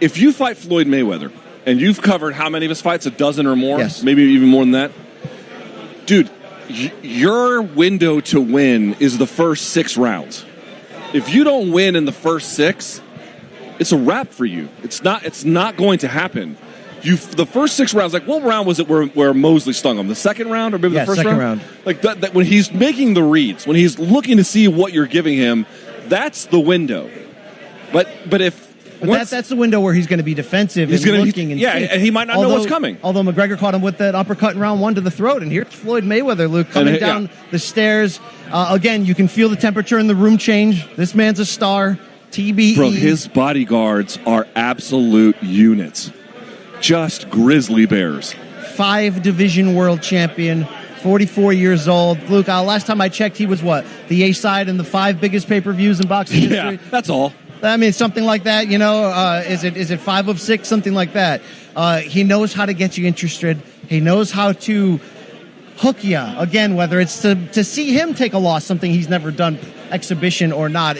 If you fight Floyd Mayweather, and you've covered how many of his fights, a dozen or more, yes, maybe even more than that, dude, your window to win is the first 6 rounds. If you don't win in the first 6, it's a wrap for you. It's not going to happen. The first 6 rounds, like what round was it where Mosley stung him? The second round or maybe the first round? Like that when he's making the reads, when he's looking to see what you're giving him, that's the window. But that's the window where he's going to be defensive and looking and and he might not know what's coming. Although McGregor caught him with that uppercut in round 1 to the throat, and here's Floyd Mayweather, Luke, coming down the stairs. Again, you can feel the temperature in the room change. This man's a star. TBE. Bro, his bodyguards are absolute units. Just grizzly bears. 5-division world champion, 44 years old. Luke, last time I checked, he was the A-side in the 5 biggest pay-per-views in boxing history? Yeah, that's all. I mean, something like that, is it 5 of 6, something like that. He knows how to get you interested. He knows how to hook you. Again, whether it's to see him take a loss, something he's never done, exhibition or not,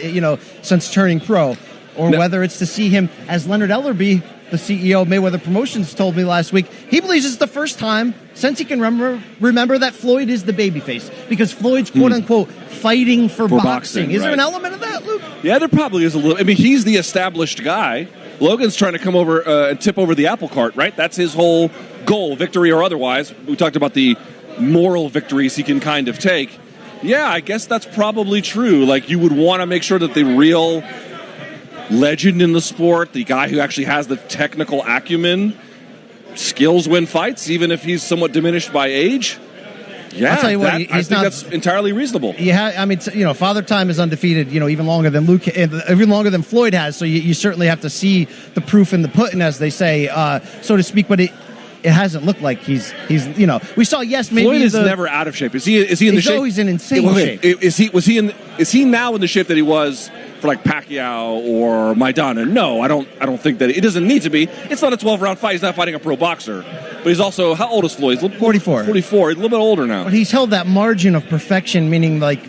since turning pro, or whether it's to see him, as Leonard Ellerby, the CEO of Mayweather Promotions, told me last week, he believes it's the first time since he can remember that Floyd is the babyface, because Floyd's quote-unquote fighting for boxing. Is there an element of that, Luke? Yeah, there probably is a little. I mean, he's the established guy. Logan's trying to come over and tip over the apple cart, right? That's his whole goal, victory or otherwise. We talked about the moral victories he can kind of take. Yeah, I guess that's probably true. Like, you would want to make sure that the real legend in the sport, the guy who actually has the technical acumen, skills win fights, even if he's somewhat diminished by age. Yeah, I'll tell you what, I think that's entirely reasonable. Yeah, I mean, Father Time is undefeated, even longer than even longer than Floyd has. So you certainly have to see the proof in the pudding, as they say, so to speak. But it hasn't looked like he's we saw maybe Floyd is never out of shape. Is he in the shape? He's always in insane shape. Is he now in the shape that he was for like Pacquiao or Maidana? No, I don't think that it doesn't need to be. It's not a 12-round fight. He's not fighting a pro boxer. But he's also, how old is Floyd? 44. 44. He's a little bit older now. But he's held that margin of perfection, meaning like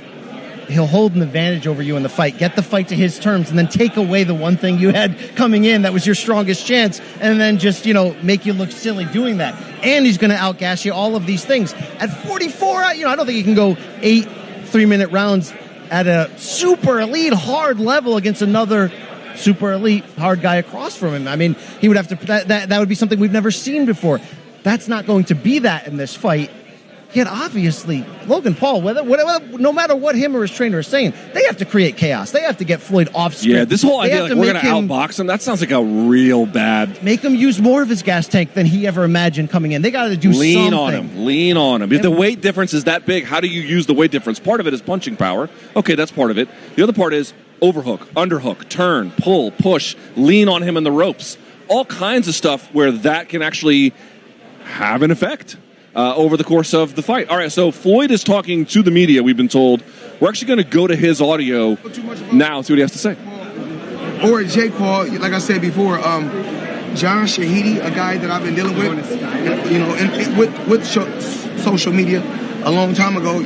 he'll hold an advantage over you in the fight, get the fight to his terms, and then take away the one thing you had coming in that was your strongest chance, and then just, make you look silly doing that. And he's going to outgas you, all of these things. At 44, I don't think he can go 8 3-minute rounds at a super elite hard level against another super elite hard guy across from him. I mean, he would have to, that would be something we've never seen before. That's not going to be that in this fight. Yet obviously, Logan Paul, no matter what him or his trainer is saying, they have to create chaos. They have to get Floyd off script. Yeah, this whole idea like we're going to outbox him, that sounds like a real bad. Make him use more of his gas tank than he ever imagined coming in. They got to do Lean something. Lean on him. If the weight difference is that big, how do you use the weight difference? Part of it is punching power. Okay, that's part of it. The other part is overhook, underhook, turn, pull, push, lean on him in the ropes. All kinds of stuff where that can actually have an effect over the course of the fight. All right, so Floyd is talking to the media, we've been told. We're actually going to go to his audio now and see what he has to say. Or Jake Paul, like I said before, John Shahidi, a guy that I've been dealing with, with social media a long time ago,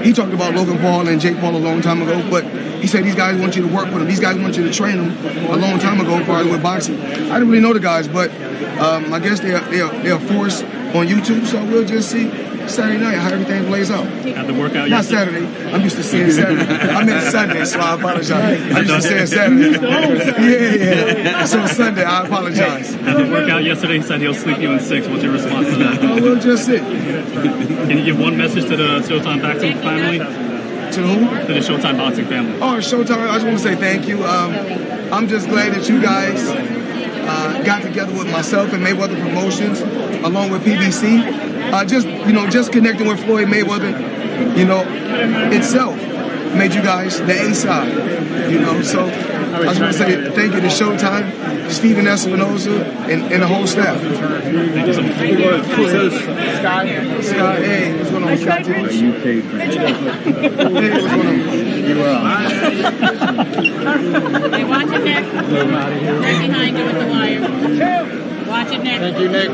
he talked about Logan Paul and Jake Paul a long time ago, but he said these guys want you to work with them. These guys want you to train them a long time ago before I with boxing. I didn't really know the guys, but I guess they're forced on YouTube, so we'll just see Saturday night how everything plays out. Have the workout Not yesterday? Saturday. I'm used to saying Saturday. I meant Sunday, so I apologize. I used to say Saturday. Yeah. So Sunday, I apologize. Had the workout yesterday. He said he'll sleep you in 6. What's your response to that? We'll just see. Can you give one message to the Showtime boxing family? To who? To the Showtime boxing family. Oh, Showtime, I just want to say thank you. I'm just glad that you guys got together with myself and Mayweather Promotions, along with PBC. Just connecting with Floyd Mayweather, itself made you guys the A side. So I just want to say thank you to Showtime, Steven Espinosa, and the whole staff. Thank you so much. Scott, hey, what's going on, Scott? Hey, what's going on? Hey, watch it, Nick. Right behind you with the wire. Watch it, Nick. Thank you, Nick.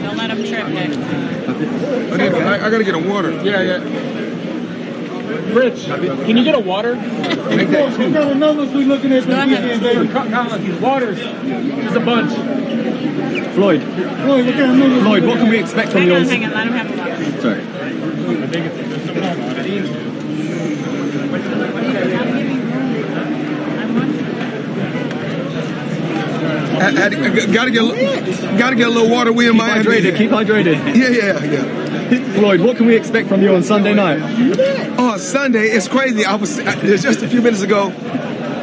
Don't let him trip, Nick. I gotta get a water. Yeah. Rich, can you get a water? We got anonymously looking at the waters. There's a bunch. Floyd, what can we expect from you? Hang on, let him have a water. Sorry. Gotta get a little water. We in Miami. Keep hydrated. Yeah. Floyd, what can we expect from you on Sunday night? Oh, Sunday, it's crazy. Just a few minutes ago,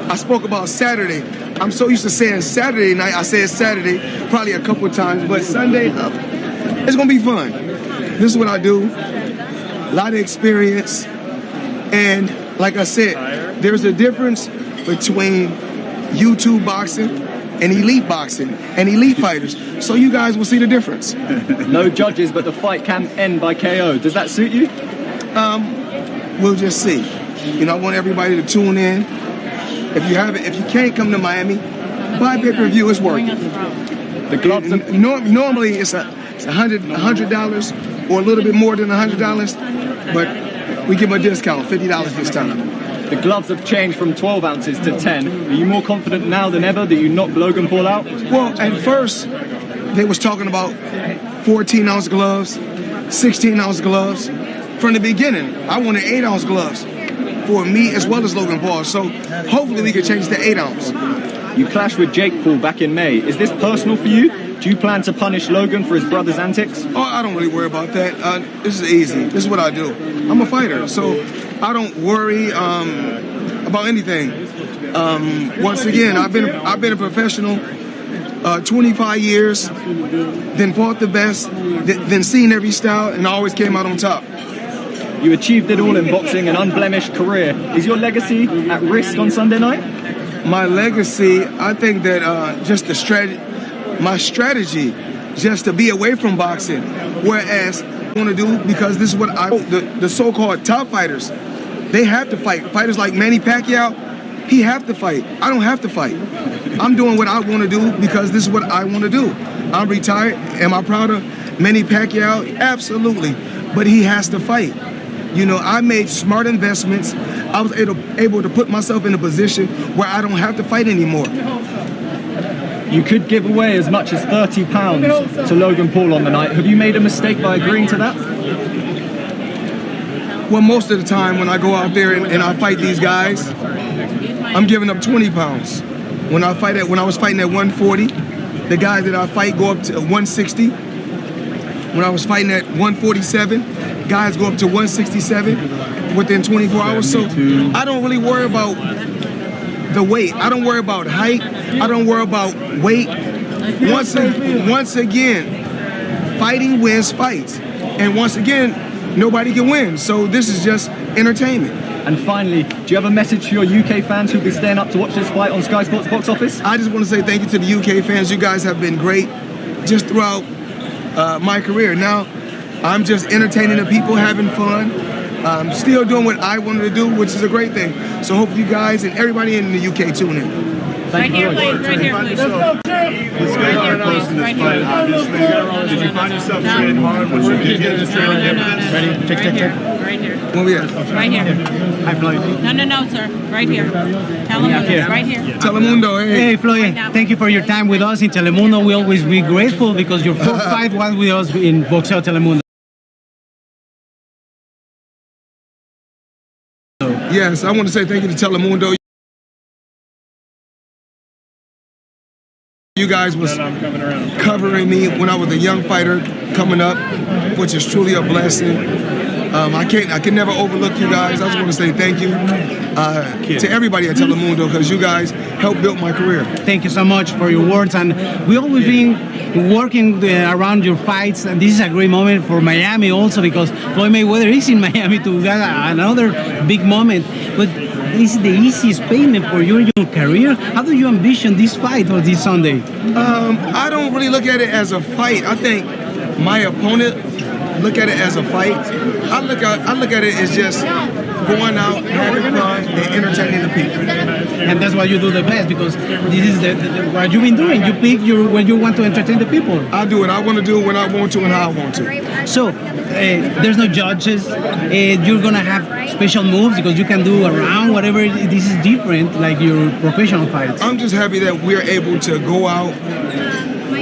I spoke about Saturday. I'm so used to saying Saturday night. I said Saturday probably a couple of times, but Sunday, it's gonna be fun. This is what I do. A lot of experience, and like I said, there's a difference between YouTube boxing and elite boxing and elite fighters. So you guys will see the difference. No judges, but the fight can end by KO. Does that suit you? We'll just see. I want everybody to tune in. If you can't come to Miami, buy pay-per-view. It's worth it. The gloves. Normally it's $100 or a little bit more than $100, but we give them a discount, $50 this time. The gloves have changed from 12 ounces to 10. Are you more confident now than ever that you knocked Logan Paul out? Well, at first, they was talking about 14-ounce gloves, 16-ounce gloves. From the beginning, I wanted 8-ounce gloves for me as well as Logan Paul. So hopefully we can change to 8-ounce. You clashed with Jake Paul back in May. Is this personal for you? Do you plan to punish Logan for his brother's antics? Oh, I don't really worry about that. This is easy. This is what I do. I'm a fighter, so I don't worry about anything. Once again, I've been a professional 25 years, then fought the best, then seen every style, and I always came out on top. You achieved it all in boxing, an unblemished career. Is your legacy at risk on Sunday night? My legacy, I think that my strategy, just to be away from boxing, whereas I want to do, because this is what the so-called top fighters, they have to fight. Fighters like Manny Pacquiao, he have to fight. I don't have to fight. I'm doing what I want to do because this is what I want to do. I'm retired. Am I proud of Manny Pacquiao? Absolutely. But he has to fight. I made smart investments. I was able to put myself in a position where I don't have to fight anymore. You could give away as much as 30 pounds to Logan Paul on the night. Have you made a mistake by agreeing to that? Well, most of the time when I go out there and I fight these guys, I'm giving up 20 pounds. When I was fighting at 140, the guys that I fight go up to 160. When I was fighting at 147, guys go up to 167 within 24 hours. So I don't really worry about the weight. I don't worry about height. I don't worry about weight. Once again, fighting wins fights. And once again, nobody can win. So this is just entertainment. And finally, do you have a message to your UK fans who'll be staying up to watch this fight on Sky Sports Box Office? I just want to say thank you to the UK fans. You guys have been great just throughout my career. Now, I'm just entertaining the people, having fun. Still doing what I wanted to do, which is a great thing. So hope you guys and everybody in the UK tune in. Right here, please. Right here, please. This guy got close in this fight, obviously. Did you find yourself training hard once you did get this training? Ready? Check. Right here. Where we at? Right here. Hi, Floyd. No, sir. Right here. Telemundo. Right here. Telemundo, hey. Hey, Floyd, thank you for your time with us in Telemundo. We always be grateful because your first fight was with us in Boxeo Telemundo. Yes, I want to say thank you to Telemundo. You guys was covering me when I was a young fighter coming up, which is truly a blessing. I can never overlook you guys. I just want to say thank you to everybody at Telemundo because you guys helped build my career. Thank you so much for your words, and we always been working around your fights, and this is a great moment for Miami also because Floyd Mayweather is in Miami to get another big moment. But this is the easiest payment for your career. How do you envision this fight or this Sunday? I don't really look at it as a fight. I think my opponent look at it as a fight. I look at it as just going out, having fun, and entertaining the people. And that's why you do the best because this is what you've been doing. You pick when you want to entertain the people. I do it. I want to do it when I want to and how I want to. So there's no judges. You're gonna have special moves because you can do around whatever. This is different, like your professional fights. I'm just happy that we're able to go out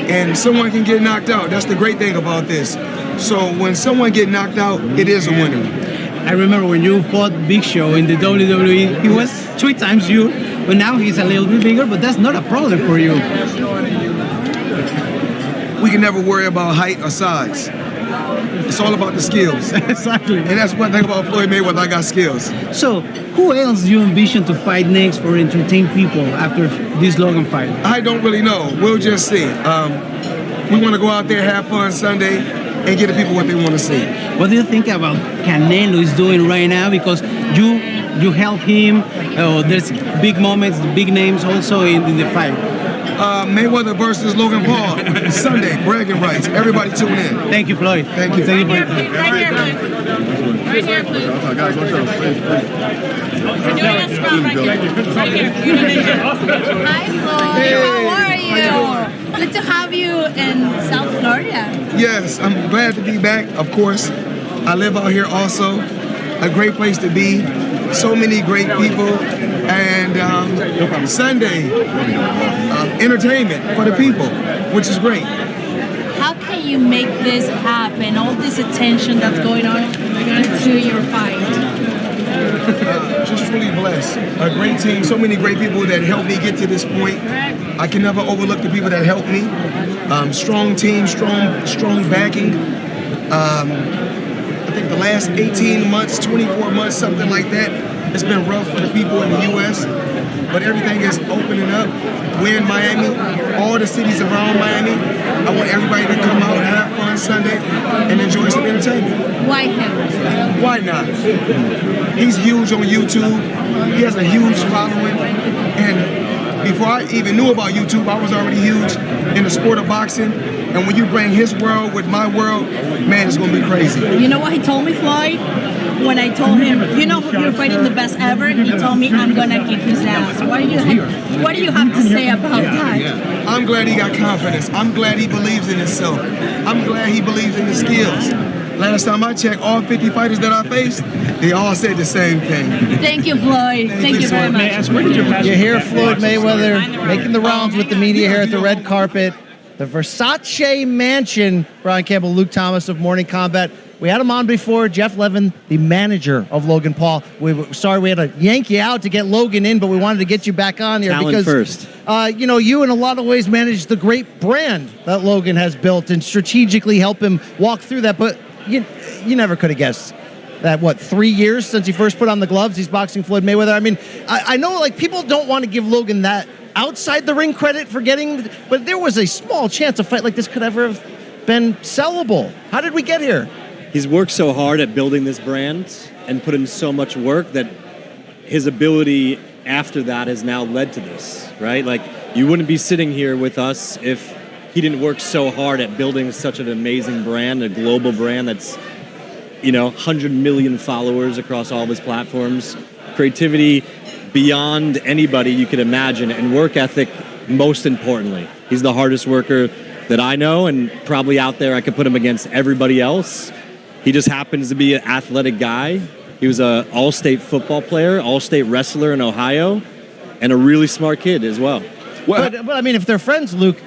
and someone can get knocked out. That's the great thing about this. So when someone get knocked out, it is a winner. I remember when you fought Big Show in the WWE, he was 3 times you, but now he's a little bit bigger, but that's not a problem for you. We can never worry about height or size. It's all about the skills. Exactly. And that's one thing about Floyd Mayweather, I got skills. So, who else do you envision to fight next for entertain people after this Logan fight? I don't really know. We'll just see. We want to go out there, have fun Sunday, and get the people what they want to see. What do you think about Canelo is doing right now? Because you help him. There's big moments, big names also in the fight. Mayweather versus Logan Paul Sunday, bragging rights. Everybody tune in. Thank you, Floyd. Thank you. Right here, please. Right here, please. We're doing a scrum right here. Right here. Hi, Floyd. How are you? Good to have you in South Florida. Yes, I'm glad to be back. Of course, I live out here also. A great place to be. So many great people. And Sunday, entertainment for the people, which is great. How can you make this happen? All this attention that's going on into your fight. Just really blessed. A great team, so many great people that helped me get to this point. I can never overlook the people that helped me. Strong team, strong backing. I think the last 18 months, 24 months, something like that, it's been rough for the people in the U.S., but everything is opening up. We're in Miami, all the cities around Miami. I want everybody to come out, have fun Sunday, and enjoy some entertainment. Why him? Why not? He's huge on YouTube. He has a huge following. And before I even knew about YouTube, I was already huge in the sport of boxing. And when you bring his world with my world, man, it's going to be crazy. You know what he told me, Floyd? When I told him, you know, you're fighting the best ever, he told me, I'm going to kick his ass. What do you have to say about that? I'm glad he got confidence. I'm glad he believes in himself. I'm glad he believes in his skills. Last time I checked, all 50 fighters that I faced, they all said the same thing. Thank you, Floyd. Thank you very much. You hear Floyd Mayweather making the rounds with the media here at the red carpet. The Versace Mansion. Brian Campbell, Luke Thomas of Morning Combat. We had him on before, Jeff Levin, the manager of Logan Paul. Sorry we had to yank you out to get Logan in, but we wanted to get you back on here Talent because first. You in a lot of ways manage the great brand that Logan has built and strategically help him walk through that. But you never could have guessed that, 3 years since he first put on the gloves, he's boxing Floyd Mayweather. I mean, I know like people don't want to give Logan that outside the ring credit for getting, but there was a small chance a fight like this could ever have been sellable. How did we get here? He's worked so hard at building this brand and put in so much work that his ability after that has now led to this, right? Like, you wouldn't be sitting here with us if he didn't work so hard at building such an amazing brand, a global brand that's, 100 million followers across all of his platforms. Creativity beyond anybody you could imagine, and work ethic most importantly. He's the hardest worker that I know, and probably out there I could put him against everybody else. He just happens to be an athletic guy. He was an all-state football player, all-state wrestler in Ohio, and a really smart kid as well. But I mean, if they're friends, Luke,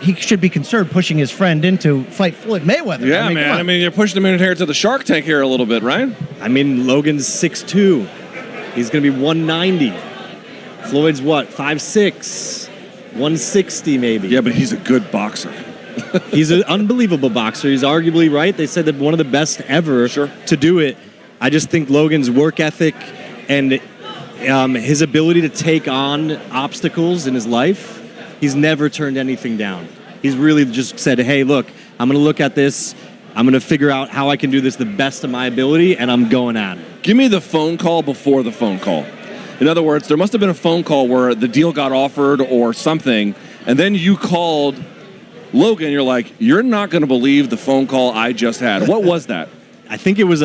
he should be concerned pushing his friend in to fight Floyd Mayweather. Yeah, man. I mean, you're pushing him in here to the Shark Tank here a little bit, right? I mean, Logan's 6'2". He's going to be 190. Floyd's what, 5'6", 160 maybe. Yeah, but he's a good boxer. He's an unbelievable boxer. He's arguably, right? They said that one of the best ever to do it. I just think Logan's work ethic and his ability to take on obstacles in his life, he's never turned anything down. He's really just said, hey, look, I'm going to look at this. I'm going to figure out how I can do this the best of my ability, and I'm going at it. Give me the phone call before the phone call. In other words, there must have been a phone call where the deal got offered or something, and then you called Logan, you're like, you're not going to believe the phone call I just had. What was that? I think it was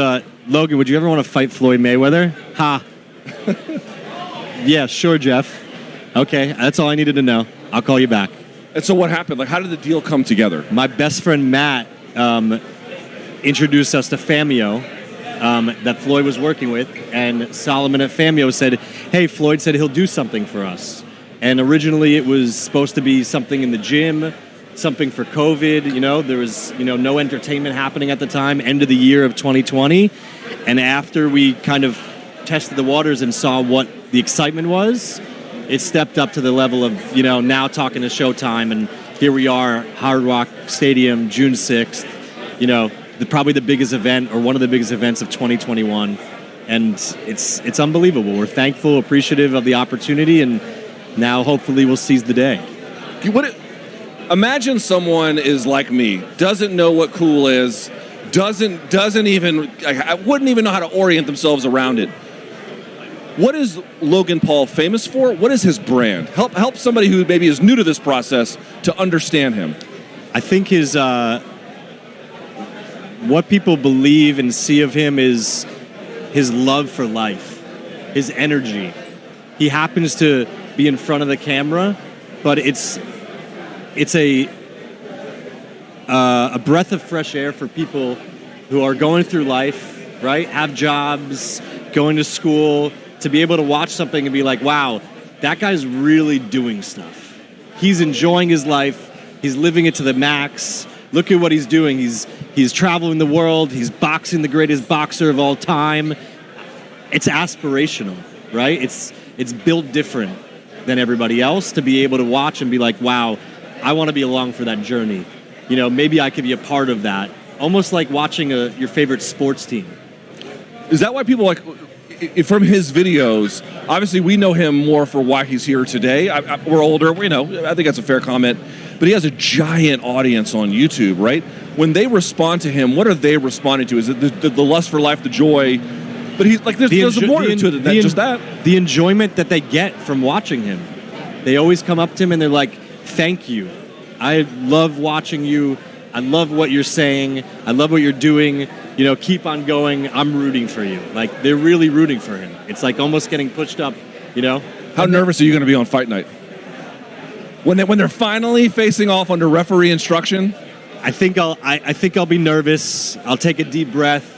Logan, would you ever want to fight Floyd Mayweather? Ha. Yeah, sure, Jeff. Okay, that's all I needed to know. I'll call you back. And so what happened? Like, how did the deal come together? My best friend Matt introduced us to Famio that Floyd was working with, and Solomon at Famio said, hey, Floyd said he'll do something for us. And originally it was supposed to be something in the gym, something for COVID, there was, no entertainment happening at the time, end of the year of 2020. And after we kind of tested the waters and saw what the excitement was, it stepped up to the level of, now talking to Showtime, and here we are, Hard Rock Stadium, June 6th, probably the biggest event or one of the biggest events of 2021. And it's unbelievable. We're thankful, appreciative of the opportunity, and now hopefully we'll seize the day. Imagine someone is like me, doesn't know what cool is, doesn't even, I wouldn't even know how to orient themselves around it. What is Logan Paul famous for? What is his brand? Help somebody who maybe is new to this process to understand him. I think his what people believe and see of him is his love for life, his energy. He happens to be in front of the camera, but it's a breath of fresh air for people who are going through life, right? Have jobs, going to school, to be able to watch something and be like, wow, that guy's really doing stuff. He's enjoying his life. He's living it to the max. Look at what he's doing. He's traveling the world. He's boxing the greatest boxer of all time. It's aspirational, right? It's built different than everybody else to be able to watch and be like, wow, I want to be along for that journey. Maybe I could be a part of that. Almost like watching your favorite sports team. Is that why people like, from his videos, obviously we know him more for why he's here today. We're older, I think that's a fair comment. But he has a giant audience on YouTube, right? When they respond to him, what are they responding to? Is it the lust for life, the joy? But he's like, there's more to it than just that. The enjoyment that they get from watching him. They always come up to him and they're like, thank you. I love watching you. I love what you're saying. I love what you're doing. Keep on going. I'm rooting for you. Like, they're really rooting for him. It's like almost getting pushed up, How nervous are you going to be on fight night? When they're finally facing off under referee instruction? I think I'll be nervous. I'll take a deep breath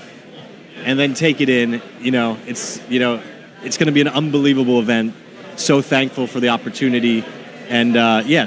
and then take it in. It's going to be an unbelievable event. So thankful for the opportunity. And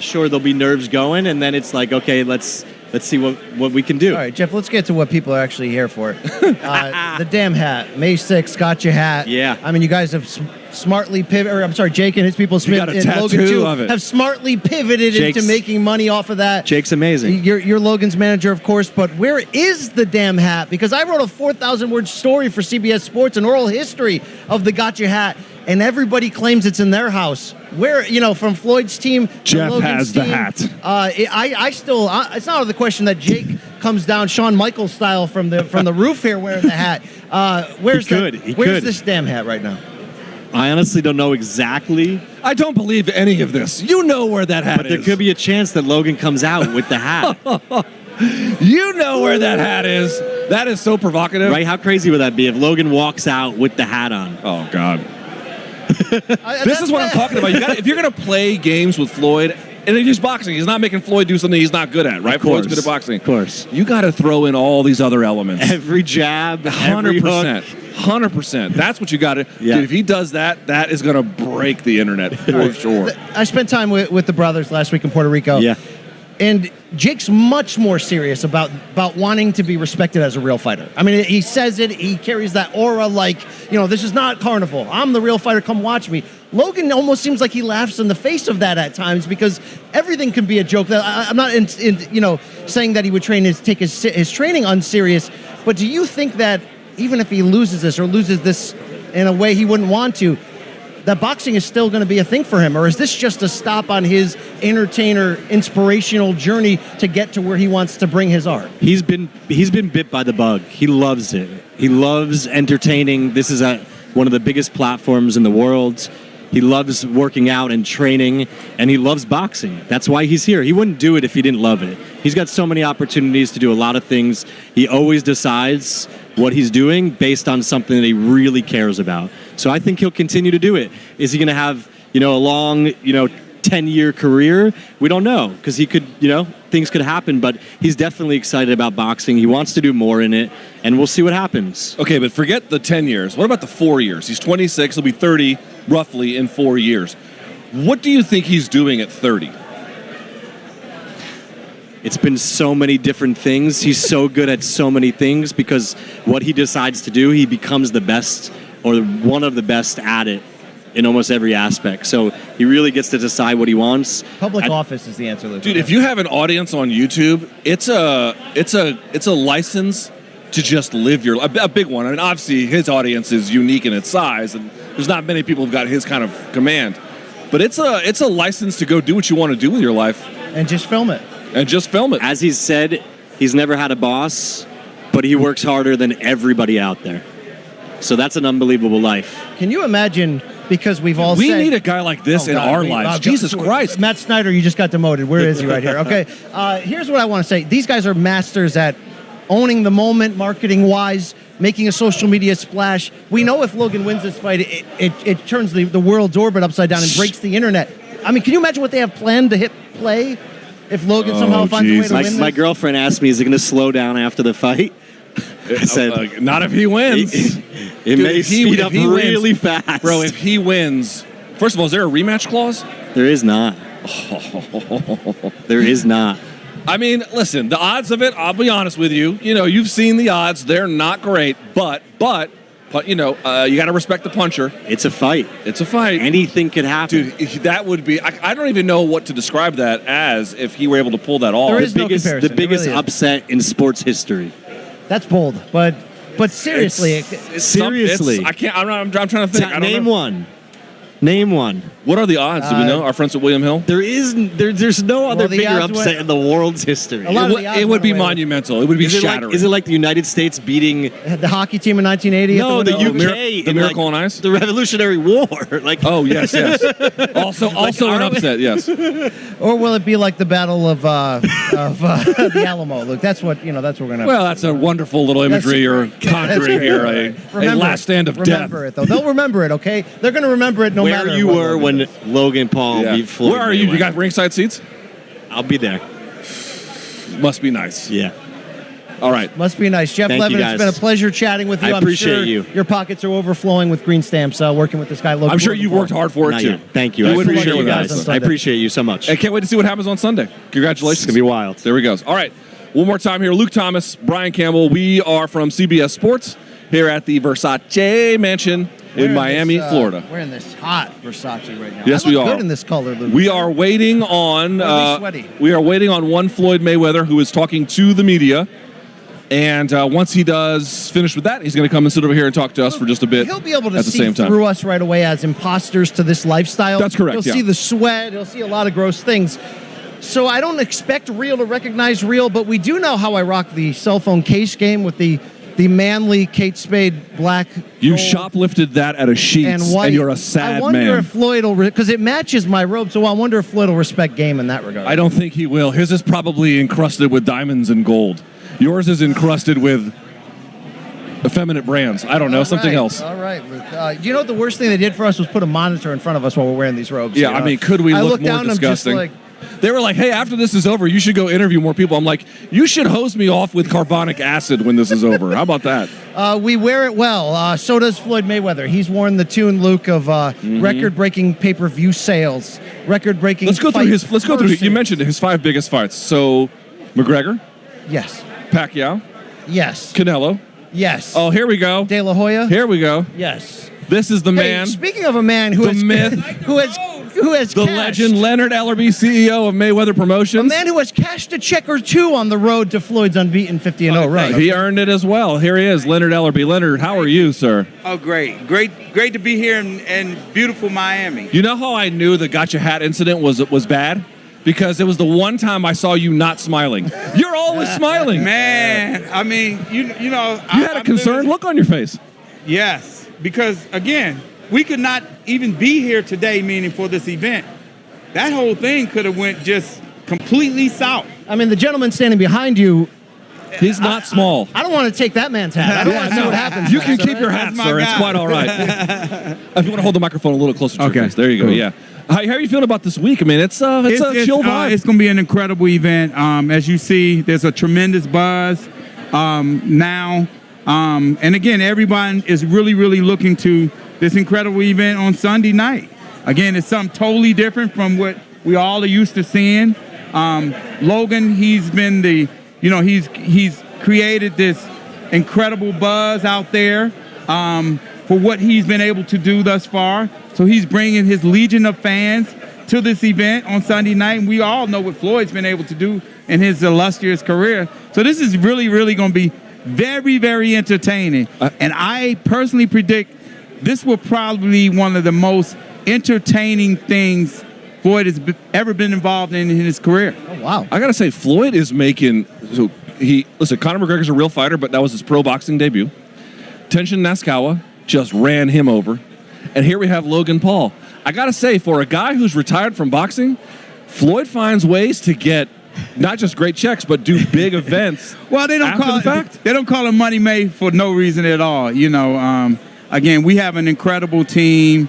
sure, there'll be nerves going, and then it's like, okay, let's let's see what we can do. All right, Jeff, let's get to what people are actually here for. The damn hat. May 6th, got your hat. Yeah. I mean, you guys have smartly pivoted, or I'm sorry, Jake and his people, Smith got a and tattoo Logan too, of it. have smartly pivoted Jake's- into making money off of that. Jake's amazing. You're Logan's manager, of course, but where is the damn hat? Because I wrote a 4,000-word story for CBS Sports, an oral history of the got your hat, and everybody claims it's in their house. Where, from Floyd's team to Jeff Logan's has the team, hat. I still, it's not out of the question that Jake comes down Shawn Michaels style from the roof here wearing the hat. Where's this damn hat right now? I honestly don't know exactly. I don't believe any of this. You know where that hat But there could be a chance that Logan comes out with the hat. You know where that hat is. That is so provocative. Right? How crazy would that be if Logan walks out with the hat on? Oh, God. This is what I'm talking about. If you're going to play games with Floyd, and he's boxing, he's not making Floyd do something he's not good at, right? Floyd's good at boxing. Of course. You got to throw in all these other elements. Every jab, every hook. 100%. That's what you got to. Yeah. Dude, if he does that, that is going to break the internet for sure. I spent time with the brothers last week in Puerto Rico. Yeah. And Jake's much more serious about wanting to be respected as a real fighter. I mean, he says it. He carries that aura like, this is not carnival. I'm the real fighter. Come watch me. Logan almost seems like he laughs in the face of that at times because everything can be a joke. I'm not saying that he would take his training unserious, but do you think that even if he loses this in a way he wouldn't want to, that boxing is still going to be a thing for him? Or is this just a stop on his entertainer, inspirational journey to get to where he wants to bring his art? He's been bit by the bug. He loves it. He loves entertaining. This is one of the biggest platforms in the world. He loves working out and training, and he loves boxing. That's why he's here. He wouldn't do it if he didn't love it. He's got so many opportunities to do a lot of things. He always decides what he's doing based on something that he really cares about. So I think he'll continue to do it. Is he going to have, a long, 10-year career? We don't know, because he could, things could happen, but he's definitely excited about boxing. He wants to do more in it, and we'll see what happens. Okay, but forget the 10 years. What about the 4 years? He's 26. He'll be 30 roughly in 4 years. What do you think he's doing at 30? It's been so many different things. He's so good at so many things because what he decides to do, he becomes the best or one of the best at it in almost every aspect. So he really gets to decide what he wants. Public office is the answer, Luke. Dude, if you have an audience on YouTube, it's a license to just live a big one. I mean, obviously his audience is unique in its size, and there's not many people who've got his kind of command. But it's a license to go do what you want to do with your life. And just film it. As he's said, he's never had a boss, but he works harder than everybody out there. So that's an unbelievable life. Can you imagine, because we need a guy like this in our lives. Jesus Christ. Matt Snyder, you just got demoted. Where is he right here? Okay. Here's what I want to say. These guys are masters at owning the moment, marketing-wise, making a social media splash. We know if Logan wins this fight, it turns the world's orbit upside down and breaks the internet. I mean, can you imagine what they have planned to hit play if Logan somehow finds a way to win this? My girlfriend asked me, is it going to slow down after the fight? I said, not if he wins. It may speed up really fast. Bro, if he wins, first of all, is there a rematch clause? There is not. There is not. I mean, listen, the odds of it, I'll be honest with you. You've seen the odds. They're not great, but you got to respect the puncher. It's a fight. Anything could happen. Dude, that would be, I don't even know what to describe that as if he were able to pull that off. There is no comparison. The biggest upset in sports history. That's bold, but seriously. Seriously. I can't, I'm trying to think. I don't Name know. one. Name one. What are the odds? Do we know? Our friends at William Hill? There's no other bigger upset in the world's history. It would be monumental. It would be shattering. Is it like the United States beating the hockey team in 1980? No, the UK. The Miracle on Ice? The Revolutionary War. Oh, yes. Also an upset, yes. Or will it be like the Battle of the Alamo? Look, that's what we're going to. Well, that's a wonderful little imagery you're conjuring here. A last stand of death. Remember it, though. They'll remember it, okay? They're going to remember it no matter where you were when Logan Paul beat Floyd. Where are you? You got ringside seats? I'll be there. Must be nice. Yeah. All right. Must be nice. Jeff Levin, it's been a pleasure chatting with you. I appreciate I'm sure your pockets are overflowing with green stamps working with this guy, Logan. I'm sure you've worked hard for it, too. Thank you. I appreciate you guys. I appreciate you so much. I can't wait to see what happens on Sunday. Congratulations. It's going to be wild. There we go. All right. One more time here, Luke Thomas, Brian Campbell. We are from CBS Sports here at the Versace Mansion in Miami, Florida. We're in this hot Versace right now. Yes, I look we are. Good in this color, Luke. We are waiting on. Sweaty. We are waiting on one Floyd Mayweather who is talking to the media. And once he does finish with that, he's going to come and sit over here and talk to us for just a bit. He'll be able to at the see same time. through us right away as imposters to this lifestyle. That's correct. He'll see the sweat. He'll see a lot of gross things. So I don't expect real to recognize real, but we do know how I rock the cell phone case game with the manly Kate Spade black. You gold shoplifted that at a Sheetz, white. and you're a sad I wonder man. if Floyd will, because it matches my robe, so I wonder if Floyd will respect game in that regard. I don't think he will. His is probably encrusted with diamonds and gold. Yours is encrusted with effeminate brands. I don't know, something else. All right, Luke. You know what the worst thing they did for us was put a monitor in front of us while we're wearing these robes. Yeah, I mean, could we look more down disgusting? And I'm just they were like, hey, after this is over, you should go interview more people. I'm like, you should hose me off with carbonic acid when this is over. How about that? we wear it well. So does Floyd Mayweather. He's worn the tune, Luke, of record-breaking pay-per-view sales, record-breaking. Let's go through. You mentioned his 5 biggest fights. So, McGregor. Yes. Pacquiao. Yes. Canelo. Yes. Oh, here we go. De La Hoya. Here we go. Yes. This is the man. Speaking of a man who the has myth, who has the cashed, legend, Leonard Ellerby, CEO of Mayweather Promotions. a man who has cashed a check or two on the road to Floyd's unbeaten 50-0 run. He earned it as well. Here he is, Leonard Ellerby. Leonard, how are you, sir? Oh, great to be here in beautiful Miami. You know how I knew the gotcha hat incident was bad? Because it was the one time I saw you not smiling. You're always smiling. Man, I mean, you know. You had a concerned look on your face. Yes, because, again, we could not even be here today, meaning for this event. That whole thing could have went just completely south. I mean, the gentleman standing behind you, he's not small. I don't want to take that man's hat. I don't want to see what happens. You can keep your hat, sir. It's quite all right. If you want to hold the microphone a little closer to your face. There you go, yeah. How are you feeling about this week? I mean, it's a chill vibe. It's going to be an incredible event. As you see, there's a tremendous buzz now. And again, everyone is really, really looking to this incredible event on Sunday night. Again, it's something totally different from what we all are used to seeing. Logan, he's been he's created this incredible buzz out there for what he's been able to do thus far. So he's bringing his legion of fans to this event on Sunday night. And we all know what Floyd's been able to do in his illustrious career. So this is really, really going to be very, very entertaining. And I personally predict this will probably be one of the most entertaining things Floyd has ever been involved in his career. Oh, wow. I got to say, Floyd is making... Listen, Conor McGregor's a real fighter, but that was his pro boxing debut. Tenshin Nasukawa just ran him over. And here we have Logan Paul. I got to say, for a guy who's retired from boxing, Floyd finds ways to get not just great checks, but do big events. Well, they don't call it money made for no reason at all. You know, again, we have an incredible team.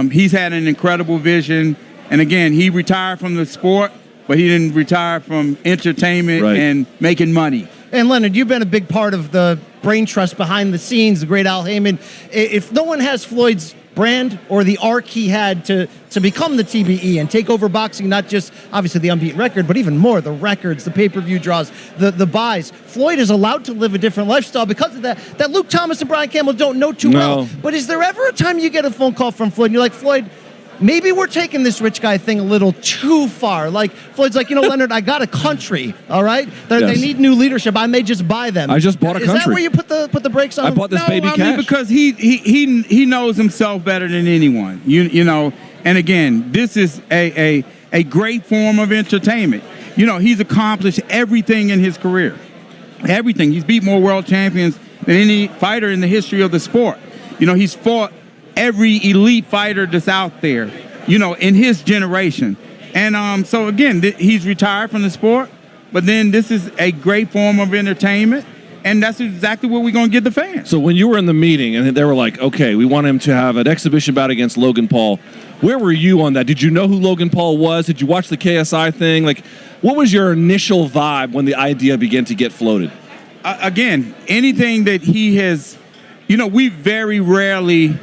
He's had an incredible vision. And again, he retired from the sport, but he didn't retire from entertainment and making money. And Leonard, you've been a big part of the brain trust behind the scenes, the great Al Heyman. If no one has Floyd's brand or the arc he had to become the TBE and take over boxing, not just obviously the unbeaten record, but even more, the records, the pay-per-view draws, the buys. Floyd is allowed to live a different lifestyle because of that Luke Thomas and Brian Campbell don't know too well. But is there ever a time you get a phone call from Floyd and you're like, Floyd, maybe we're taking this rich guy thing a little too far? Like, Floyd's like, Leonard, I got a country, all right? They need new leadership. I may just buy them. I just bought a country. Is that where you put the brakes on? I bought this baby cash. I mean, because he knows himself better than anyone. You know, and again, this is a great form of entertainment. You know, he's accomplished everything in his career. Everything. He's beat more world champions than any fighter in the history of the sport. You know, he's fought every elite fighter that's out there, you know, in his generation. And so, again, he's retired from the sport, but then this is a great form of entertainment, and that's exactly what we're going to give the fans. So when you were in the meeting and they were like, okay, we want him to have an exhibition bout against Logan Paul, where were you on that? Did you know who Logan Paul was? Did you watch the KSI thing? Like, what was your initial vibe when the idea began to get floated? Again, anything that he has, you know, we very rarely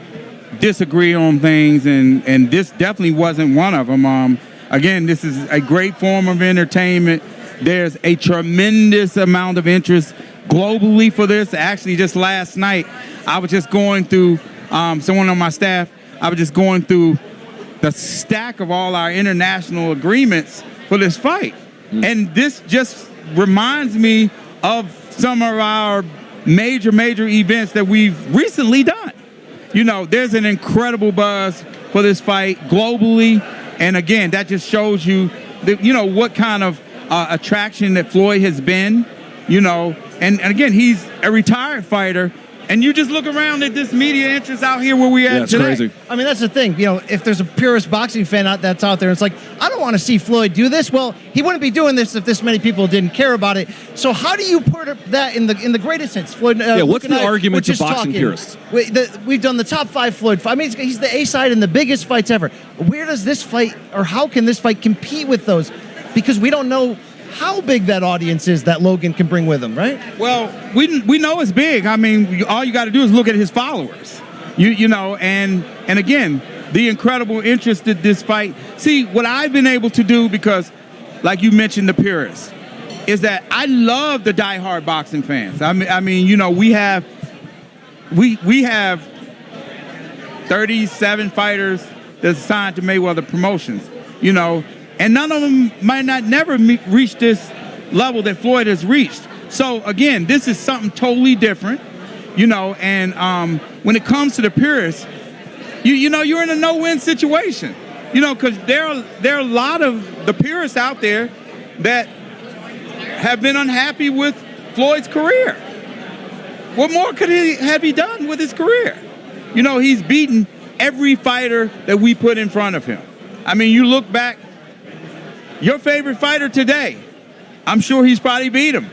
disagree on things, and this definitely wasn't one of them. Again, this is a great form of entertainment. there's a tremendous amount of interest globally for this. Actually, just last night, I was just going through, someone on my staff, I was just going through the stack of all our international agreements for this fight. And this just reminds me of some of our major events that we've recently done. You know, there's an incredible buzz for this fight globally. And again, that just shows you, what kind of attraction that Floyd has been, and again, he's a retired fighter. And you just look around at this media interest out here where we at today. Crazy. I mean, that's the thing. If there's a purist boxing fan that's out there, it's like, I don't want to see Floyd do this. Well, he wouldn't be doing this if this many people didn't care about it. So how do you put that in the greatest sense? Floyd. What's the argument to boxing purists? We've done the top 5 Floyd. I mean, he's the A side in the biggest fights ever. Where does this fight, or how can this fight compete with those? Because we don't know how big that audience is that Logan can bring with him, right? Well, we know it's big. I mean, all you got to do is look at his followers, and again, the incredible interest in this fight. See, what I've been able to do, because like you mentioned, the purists, is that I love the diehard boxing fans. I mean, we have 37 fighters that's assigned to Mayweather Promotions, and none of them might not never reach this level that Floyd has reached. So again, this is something totally different, and when it comes to the purists, you're in a no-win situation, because there are a lot of the purists out there that have been unhappy with Floyd's career. What more could he have done with his career? He's beaten every fighter that we put in front of him. I mean, you look back, your favorite fighter today, I'm sure he's probably beat him.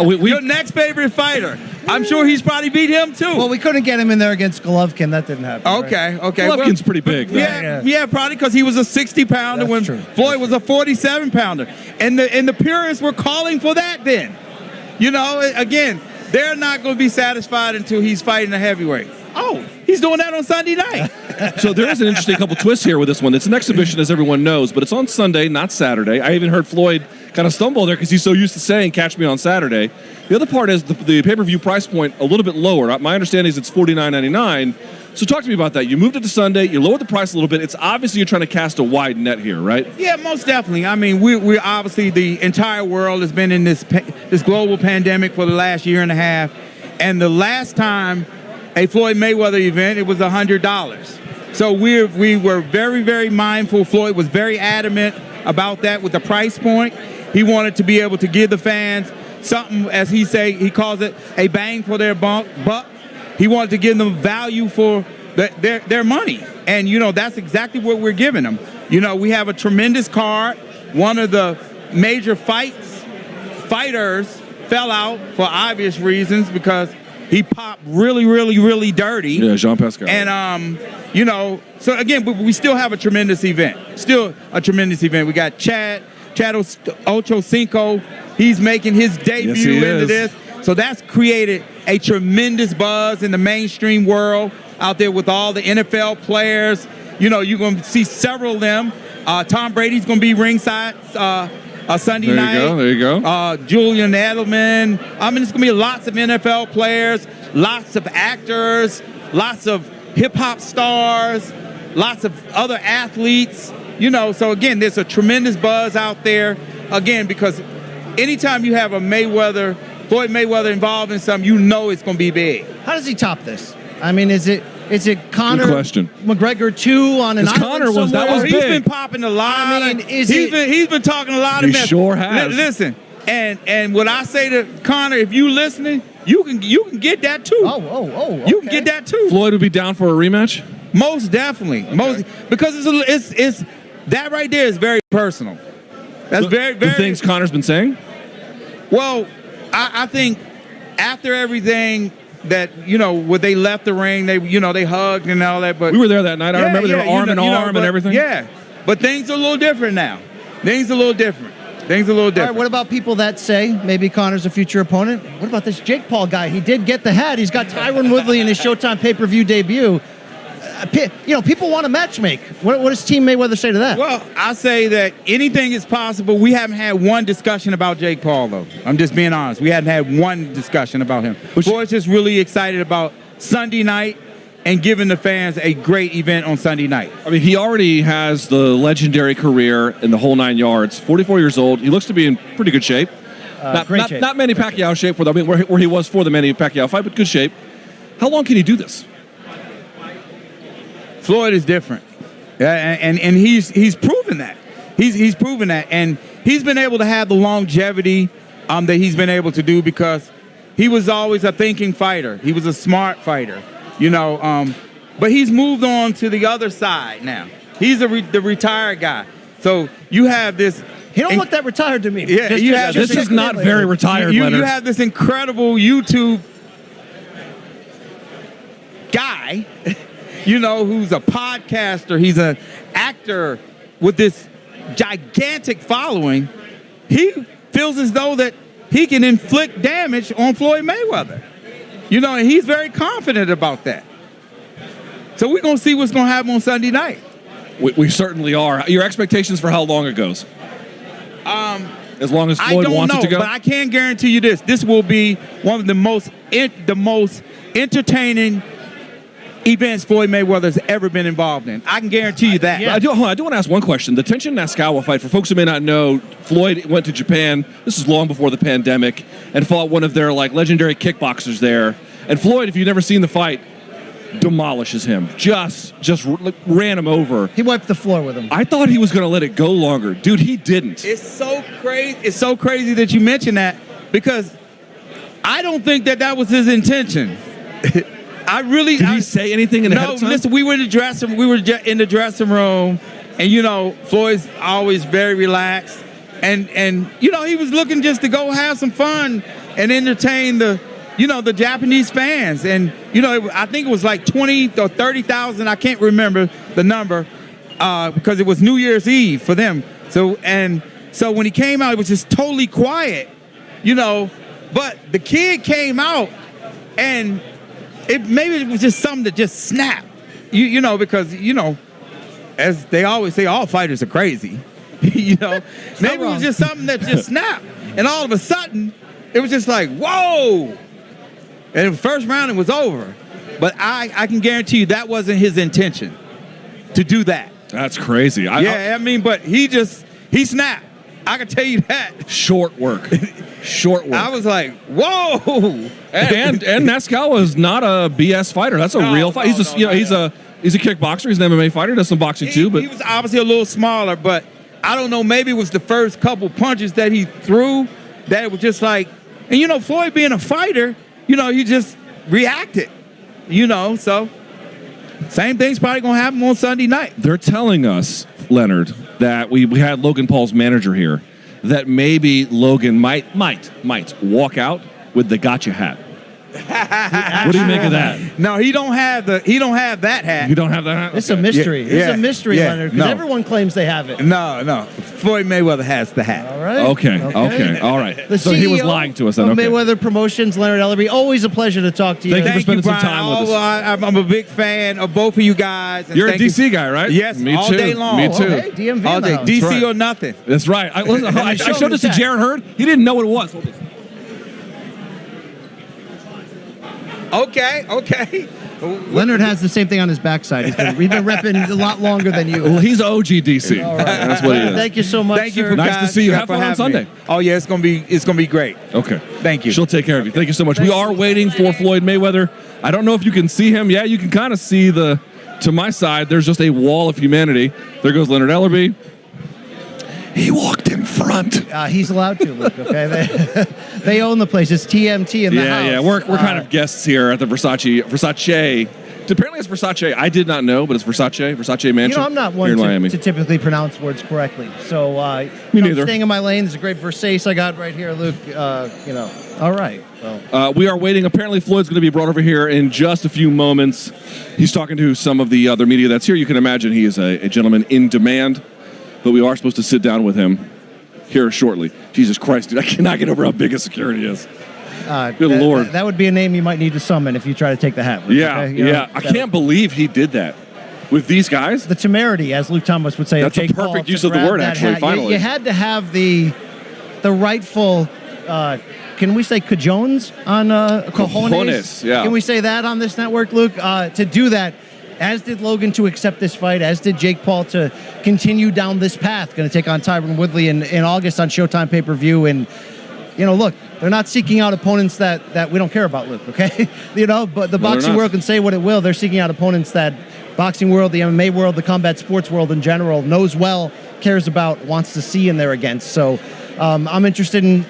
Your next favorite fighter, I'm sure he's probably beat him too. Well, we couldn't get him in there against Golovkin. That didn't happen. Okay. Golovkin's pretty big, though. Yeah, probably because he was a 60-pounder when Floyd was a 47-pounder. And the purists were calling for that then. Again, they're not going to be satisfied until he's fighting a heavyweight. Oh, he's doing that on Sunday night. So there is an interesting couple twists here with this one. It's an exhibition, as everyone knows, but it's on Sunday, not Saturday. I even heard Floyd kind of stumble there because he's so used to saying, catch me on Saturday. The other part is the pay-per-view price point a little bit lower. My understanding is it's $49.99. So talk to me about that. You moved it to Sunday. You lowered the price a little bit. It's obviously you're trying to cast a wide net here, right? Yeah, most definitely. I mean, we obviously, the entire world has been in this global pandemic for the last year and a half. And the last time a Floyd Mayweather event, it was $100. So we were very, very mindful. Floyd was very adamant about that with the price point. He wanted to be able to give the fans something, as he calls it, a bang for their buck. He wanted to give them value for their money. And, that's exactly what we're giving them. We have a tremendous card. One of the major fighters fell out for obvious reasons because he popped really, really, really dirty. Yeah, Jean Pascal. And, so again, we still have a tremendous event. We got Chad Ochocinco. He's making his debut into this. So that's created a tremendous buzz in the mainstream world out there with all the NFL players. You're going to see several of them. Tom Brady's going to be ringside Sunday night. There you go. Julian Edelman. I mean, it's going to be lots of NFL players, lots of actors, lots of hip-hop stars, lots of other athletes. So again, there's a tremendous buzz out there. Again, because anytime you have a Floyd Mayweather involved in something, it's going to be big. How does he top this? I mean, is it Conor McGregor 2 on an island Conor was that was big. He's been popping a lot. I mean, he's been talking a lot of mess. He sure has. Listen, and what I say to Conor, if you listening, you can get that too. Okay. You can get that too. Floyd would be down for a rematch? Most definitely. Because it's that right there is very personal. That's very, very. The things Conor's been saying? Well, I think after everything that, when they left the ring, they hugged and all that. But we were there that night. I remember they were arm in arm and everything. Yeah, but things are a little different now. Things are a little different. All right, what about people that say maybe Conor's a future opponent? What about this Jake Paul guy? He did get the hat. He's got Tyron Woodley in his Showtime pay-per-view debut. people want to matchmake. What does Team Mayweather say to that? Well, I say that anything is possible. We haven't had one discussion about Jake Paul, though. I'm just being honest. We hadn't had one discussion about him. Floyd's just really excited about Sunday night and giving the fans a great event on Sunday night. I mean, he already has the legendary career in the whole 9 yards. 44 years old. He looks to be in pretty good shape. Not Manny Pacquiao shape, where he was for the Manny Pacquiao fight, but good shape. How long can he do this? Floyd is different, and he's proven that. He's proven that, and he's been able to have the longevity that he's been able to do because he was always a thinking fighter. He was a smart fighter. But he's moved on to the other side now. He's the retired guy. So you have this. He don't look that retired to me. Yeah, this is not very retired, You Leonard. have this incredible YouTube guy, who's a podcaster. He's an actor with this gigantic following. He feels as though that he can inflict damage on Floyd Mayweather. And he's very confident about that. So we're going to see what's going to happen on Sunday night. We certainly are. Your expectations for how long it goes? As long as Floyd wants it to go? But I can guarantee you this. This will be one of the most entertaining events Floyd Mayweather's ever been involved in. I can guarantee you that. Yeah. I do want to ask one question. The Tenshin Nasukawa fight, for folks who may not know, Floyd went to Japan. This is long before the pandemic, and fought one of their legendary kickboxers there. And Floyd, if you've never seen the fight, demolishes him. Just ran him over. He wiped the floor with him. I thought he was going to let it go longer. Dude, he didn't. It's so crazy. It's so crazy that you mention that because I don't think that was his intention. Did he say anything in the head of time? Listen, we were in the dressing room, and Floyd's always very relaxed, and he was looking just to go have some fun and entertain the Japanese fans, and I think it was like 20 or 30,000. I can't remember the number because it was New Year's Eve for them. So when he came out, it was just totally quiet, But the kid came out, and maybe it was just something that just snapped, because as they always say, all fighters are crazy, maybe it was just something that just snapped, and all of a sudden it was just like whoa. And the first round, it was over. But I can guarantee you that wasn't his intention to do that. That's crazy. But he snapped. I can tell you that. Short work. I was like, whoa. And Nasukawa is not a BS fighter. That's a real fight. He's a kickboxer. He's an MMA fighter. Does some boxing too. But he was obviously a little smaller. But I don't know. Maybe it was the first couple punches that he threw that it was just like. And Floyd being a fighter. He just reacted, so same thing's probably going to happen on Sunday night. They're telling us, Leonard, that we had Logan Paul's manager here, that maybe Logan might walk out with the gotcha hat. What do you make of that? No, he don't have that hat. You don't have that hat? It's a mystery. It's a mystery, Leonard, because everyone claims they have it. No. Floyd Mayweather has the hat. All right. Okay. All right. The so CEO he was lying to us then. of Okay. Mayweather Promotions, Leonard Ellerby. Always a pleasure to talk to you. Thank you for spending some Brian. time with us. I'm a big fan of both of you guys. And You're a DC guy, right? Yes, Me all too. day long. Me too. Hey, DMV all day. DC right. or nothing. That's right. I showed this to Jared Hurd. He didn't know what it was. Hold this. Okay. Leonard has the same thing on his backside. He's been repping a lot longer than you. Well, he's OG DC. All right. That's what he is. Thank you so much. Thank you sir. for Nice to see you. Have fun on Sunday. Me. Oh yeah, it's gonna be great. Okay. Thank you. She'll take care of you. Thank you so much. We are waiting for Floyd Mayweather. I don't know if you can see him. Yeah, you can kind of see to my side, there's just a wall of humanity. There goes Leonard Ellerby. He walked in front. He's allowed to, Luke, okay? They own the place. It's TMT in the house. Yeah. We're kind of guests here at the Versace. Apparently it's Versace. I did not know, but it's Versace Mansion. I'm not here in one Miami. to typically pronounce words correctly. So Me neither. I'm staying in my lane. There's a great Versace I got right here, Luke. All right. Well. We are waiting. Apparently Floyd's going to be brought over here in just a few moments. He's talking to some of the other media that's here. You can imagine he is a gentleman in demand, but we are supposed to sit down with him here shortly. Jesus Christ, dude, I cannot get over how big a security is. Good Lord. That would be a name you might need to summon if you try to take the hat. Luke, Yeah, okay? I can't believe he did that. with these guys. The temerity, as Luke Thomas would say. That's a Jake perfect Paul use to of the grab word, that actually, hat. finally. You had to have the rightful, can we say cajones on cojones? Yeah. Can we say that on this network, Luke? To do that, as did Logan to accept this fight, as did Jake Paul to continue down this path. Going to take on Tyron Woodley in August on Showtime pay-per-view. And, look, they're not seeking out opponents that we don't care about, Luke, okay? But the boxing world can say what it will. They're seeking out opponents that boxing world, the MMA world, the combat sports world in general knows well, cares about, wants to see in there against. So I'm interested in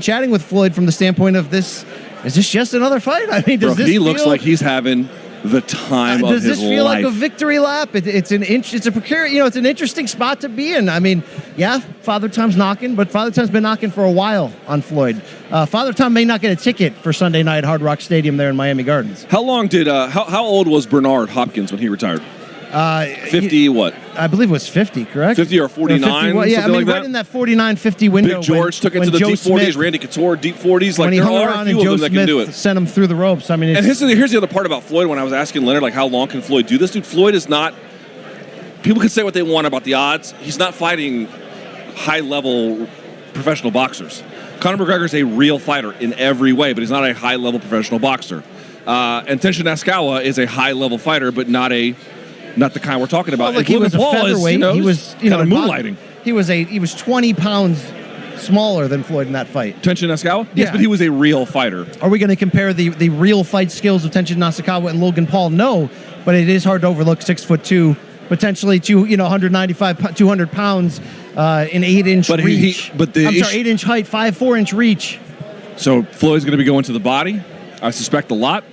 chatting with Floyd from the standpoint of this. Is this just another fight? I mean, he looks like he's having the time of his life. Does this feel like a victory lap? It's an precarious, it's an interesting spot to be in. I mean, yeah, Father Time's knocking, but Father Time's been knocking for a while on Floyd. Father Time may not get a ticket for Sunday night at Hard Rock Stadium there in Miami Gardens. How long did how old was Bernard Hopkins when he retired? 50 what? I believe it was 50, correct? 50 or 49? Yeah, I mean, like right in that 49-50 window. Big George took it to the deep 40s. Randy Couture, deep 40s. Like, there are a few of them that can do it. Sent him through the ropes. I mean, and here's the other part about Floyd when I was asking Leonard, like, how long can Floyd do this? Dude, Floyd is not... People can say what they want about the odds. He's not fighting high-level professional boxers. Conor McGregor's a real fighter in every way, but he's not a high-level professional boxer. And Tenshin Nasukawa is a high-level fighter, but not the kind we're talking about. Well, look, he was a featherweight. He was kind of moonlighting. He was 20 pounds smaller than Floyd in that fight. Tenshin Nasukawa? Yes, but he was a real fighter. Are we going to compare the real fight skills of Tenshin Nasukawa and Logan Paul? No, but it is hard to overlook 6'2", potentially 195, 200 pounds, in 8-inch reach. 8-inch height, 5'4" reach. So Floyd's going to be going to the body, I suspect, a lot.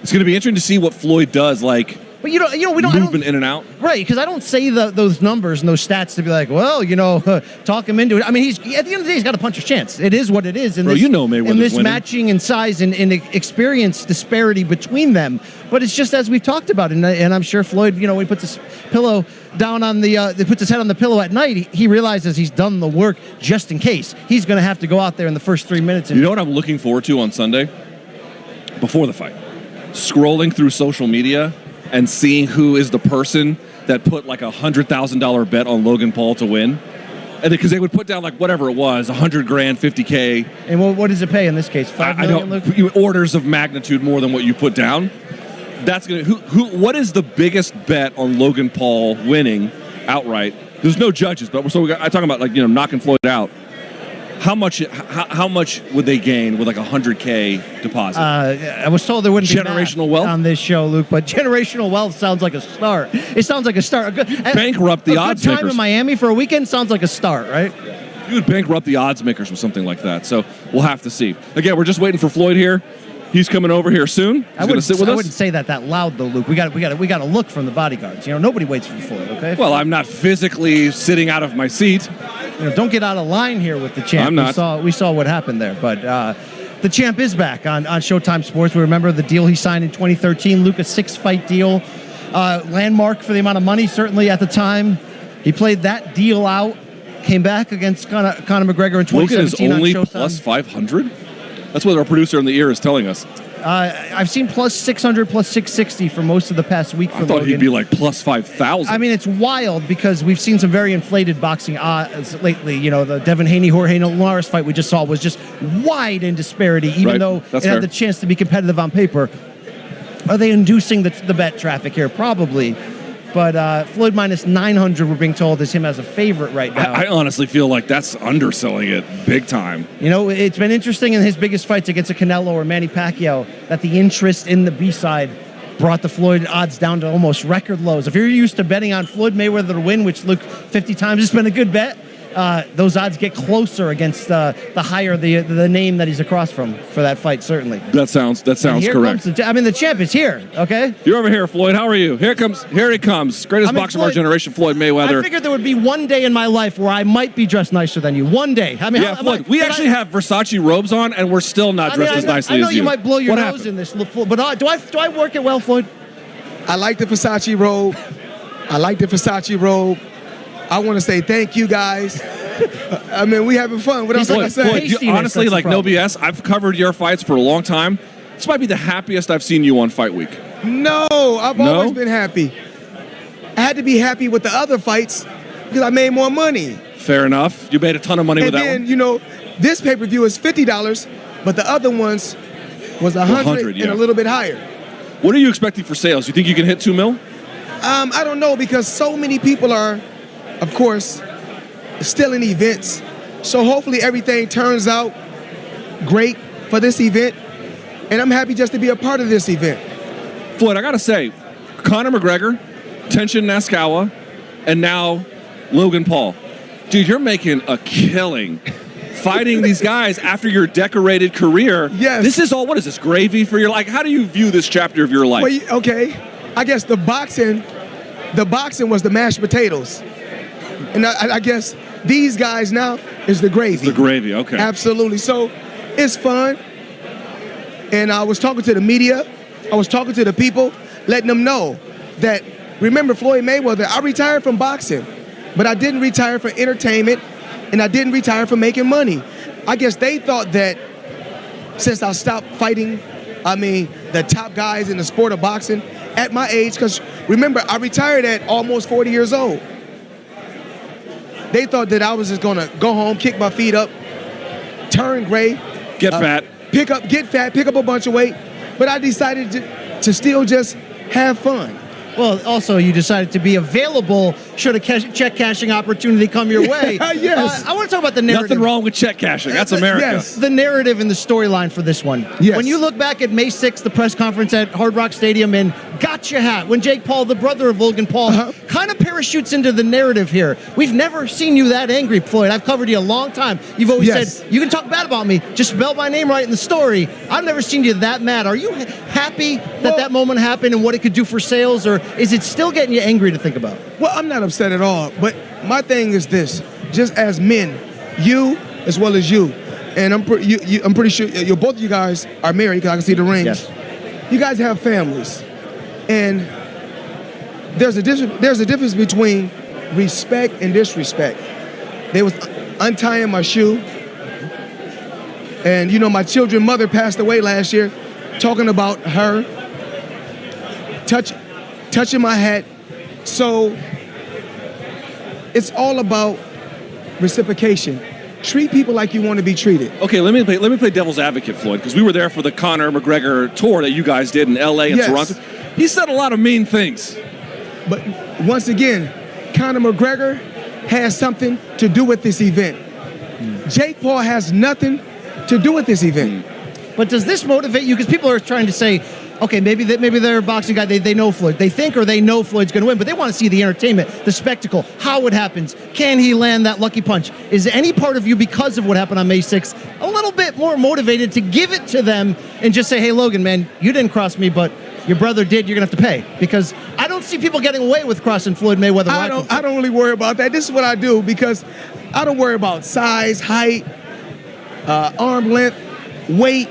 It's going to be interesting to see what Floyd does, like. But we don't moving in and out, right? Because I don't say those numbers and those stats to be like, well, talk him into it. I mean, he's at the end of the day, he's got a puncher's chance. It is what it is. Mayweather's in this winning. Matching in size and experience disparity between them. But it's just as we've talked about, and I'm sure Floyd, when he puts his pillow down on puts his head on the pillow at night, he realizes he's done the work just in case. He's going to have to go out there in the first 3 minutes. You know what I'm looking forward to on Sunday? Before the fight, scrolling through social media and seeing who is the person that put like $100,000 bet on Logan Paul to win. And because they would put down like whatever it was, $100,000, $50K. And what does it pay in this case? $5 million? Orders of magnitude more than what you put down. That's gonna what is the biggest bet on Logan Paul winning outright? There's no judges, but I'm talking about knocking Floyd out. How much would they gain with like $100K deposit? I was told there wouldn't be generational wealth on this show, Luke, but generational wealth sounds like a start. It sounds like a start. Bankrupt the odds makers. A good time makers. in Miami for a weekend sounds like a start, right? You would bankrupt the odds makers with something like that. So we'll have to see. Again, we're just waiting for Floyd here. He's coming over here soon. He's going to sit with us. I wouldn't say that loud though, Luke. We got to look from the bodyguards. Nobody waits for Floyd. Okay. Well, I'm not physically sitting out of my seat. Don't get out of line here with the champ. I'm not. We saw what happened there, but the champ is back on Showtime Sports. We remember the deal he signed in 2013, Luke, a 6-fight deal, landmark for the amount of money certainly at the time. He played that deal out, came back against Conor McGregor in 2017 Logan is only on Showtime. plus 500. That's what our producer in the ear is telling us. I've seen plus 600, plus 660 for most of the past week for I thought Logan. he'd be like plus 5,000. I mean, it's wild because we've seen some very inflated boxing odds lately. The Devin Haney-Jorge Linares fight we just saw was just wide in disparity, even though it had the chance to be competitive on paper. Are they inducing the bet traffic here? Probably. But Floyd minus 900, we're being told, is him as a favorite right now. I honestly feel like that's underselling it big time. It's been interesting in his biggest fights against a Canelo or Manny Pacquiao that the interest in the B-side brought the Floyd odds down to almost record lows. If you're used to betting on Floyd Mayweather to win, which Luke 50 times has been a good bet, those odds get closer against the higher the name that he's across from for that fight, certainly. That sounds correct. The champ is here, okay? You're over here, Floyd. How are you? Here he comes. Greatest boxer of our generation, Floyd Mayweather. I figured there would be one day in my life where I might be dressed nicer than you. One day. I mean, Floyd, we actually have Versace robes on, and we're still not dressed as nicely as you. I know you might blow your nose in this, but do I work it well, Floyd? I like the Versace robe. I want to say thank you, guys. I mean, we having fun. What else can I say? Floyd, honestly, like no BS, I've covered your fights for a long time. This might be the happiest I've seen you on Fight Week. No, I've always been happy. I had to be happy with the other fights because I made more money. Fair enough. You made a ton of money with that And one. then, this pay-per-view is $50, but the other ones was $100 yeah. and a little bit higher. What are you expecting for sales? You think you can hit 2 mil? I don't know because so many people are, of course, still in events. So hopefully everything turns out great for this event. And I'm happy just to be a part of this event. Floyd, I got to say, Conor McGregor, Tenshin Nasukawa, and now Logan Paul. Dude, you're making a killing fighting these guys after your decorated career. Yes. This is all, what is this, gravy for your life? How do you view this chapter of your life? Well, okay, I guess the boxing was the mashed potatoes. And I guess these guys now is the gravy. It's the gravy, okay. Absolutely. So it's fun. And I was talking to the media. I was talking to the people, letting them know that, remember Floyd Mayweather, I retired from boxing, but I didn't retire for entertainment, and I didn't retire for making money. I guess they thought that since I stopped fighting, the top guys in the sport of boxing at my age, because remember, I retired at almost 40 years old. They thought that I was just gonna go home, kick my feet up, turn gray, get fat, pick up a bunch of weight, but I decided to still just have fun. Well, also, you decided to be available should a check cashing opportunity come your way. Yes. I want to talk about the narrative. Nothing wrong with check cashing. That's America. Yes. The narrative and the storyline for this one. Yes. When you look back at May 6th, the press conference at Hard Rock Stadium, and Gotcha Hat, when Jake Paul, the brother of Logan Paul, kind of parachutes into the narrative here. We've never seen you that angry, Floyd. I've covered you a long time. You've always said, you can talk bad about me, just spell my name right in the story. I've never seen you that mad. Are you happy that that moment happened and what it could do for sales, or is it still getting you angry to think about? Well, I'm not upset at all, but my thing is this: just as men, you as well as you, and I'm pretty sure both of you guys are married because I can see the rings. Yes. You guys have families, and there's a difference between respect and disrespect. They was untying my shoe, and my children's mother passed away last year, talking about her touching my hat. So it's all about reciprocation. Treat people like you want to be treated. Okay, let me play devil's advocate, Floyd, because we were there for the Conor McGregor tour that you guys did in L.A. and Toronto. He said a lot of mean things. But once again, Conor McGregor has something to do with this event. Jake Paul has nothing to do with this event. But does this motivate you? Because people are trying to say, okay, maybe they're a boxing guy. They know Floyd. They think or they know Floyd's going to win, but they want to see the entertainment, the spectacle, how it happens. Can he land that lucky punch? Is any part of you, because of what happened on May 6th, a little bit more motivated to give it to them and just say, hey, Logan, man, you didn't cross me, but your brother did. You're going to have to pay. Because I don't see people getting away with crossing Floyd Mayweather. I don't really worry about that. This is what I do because I don't worry about size, height, arm length, weight.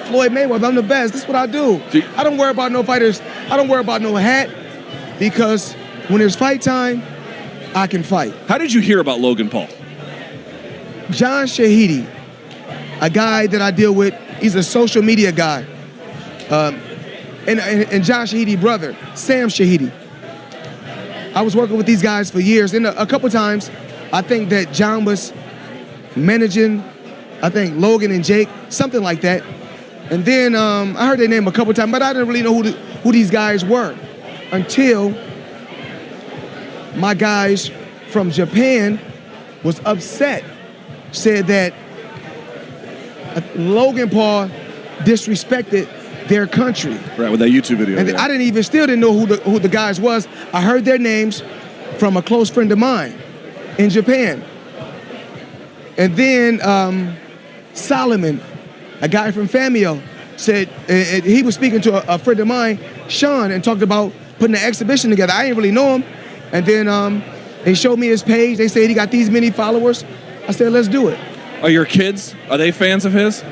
Floyd Mayweather, I'm the best. That's what I do. I don't worry about no fighters. I don't worry about no hat because when there's fight time, I can fight. How did you hear about Logan Paul? John Shahidi, a guy that I deal with, he's a social media guy. And John Shahidi brother, Sam Shahidi. I was working with these guys for years, and a couple times, I think that John was managing, I think Logan and Jake, something like that. And then I heard their name a couple times, but I didn't really know who these guys were until my guys from Japan was upset, said that Logan Paul disrespected their country. Right, with that YouTube video. And I still didn't know who the guys was. I heard their names from a close friend of mine in Japan. And then Solomon, a guy from Famio, said he was speaking to a friend of mine, Sean, and talked about putting an exhibition together. I didn't really know him. And then they showed me his page. They said he got these many followers. I said, let's do it. Are your kids, are they fans of his?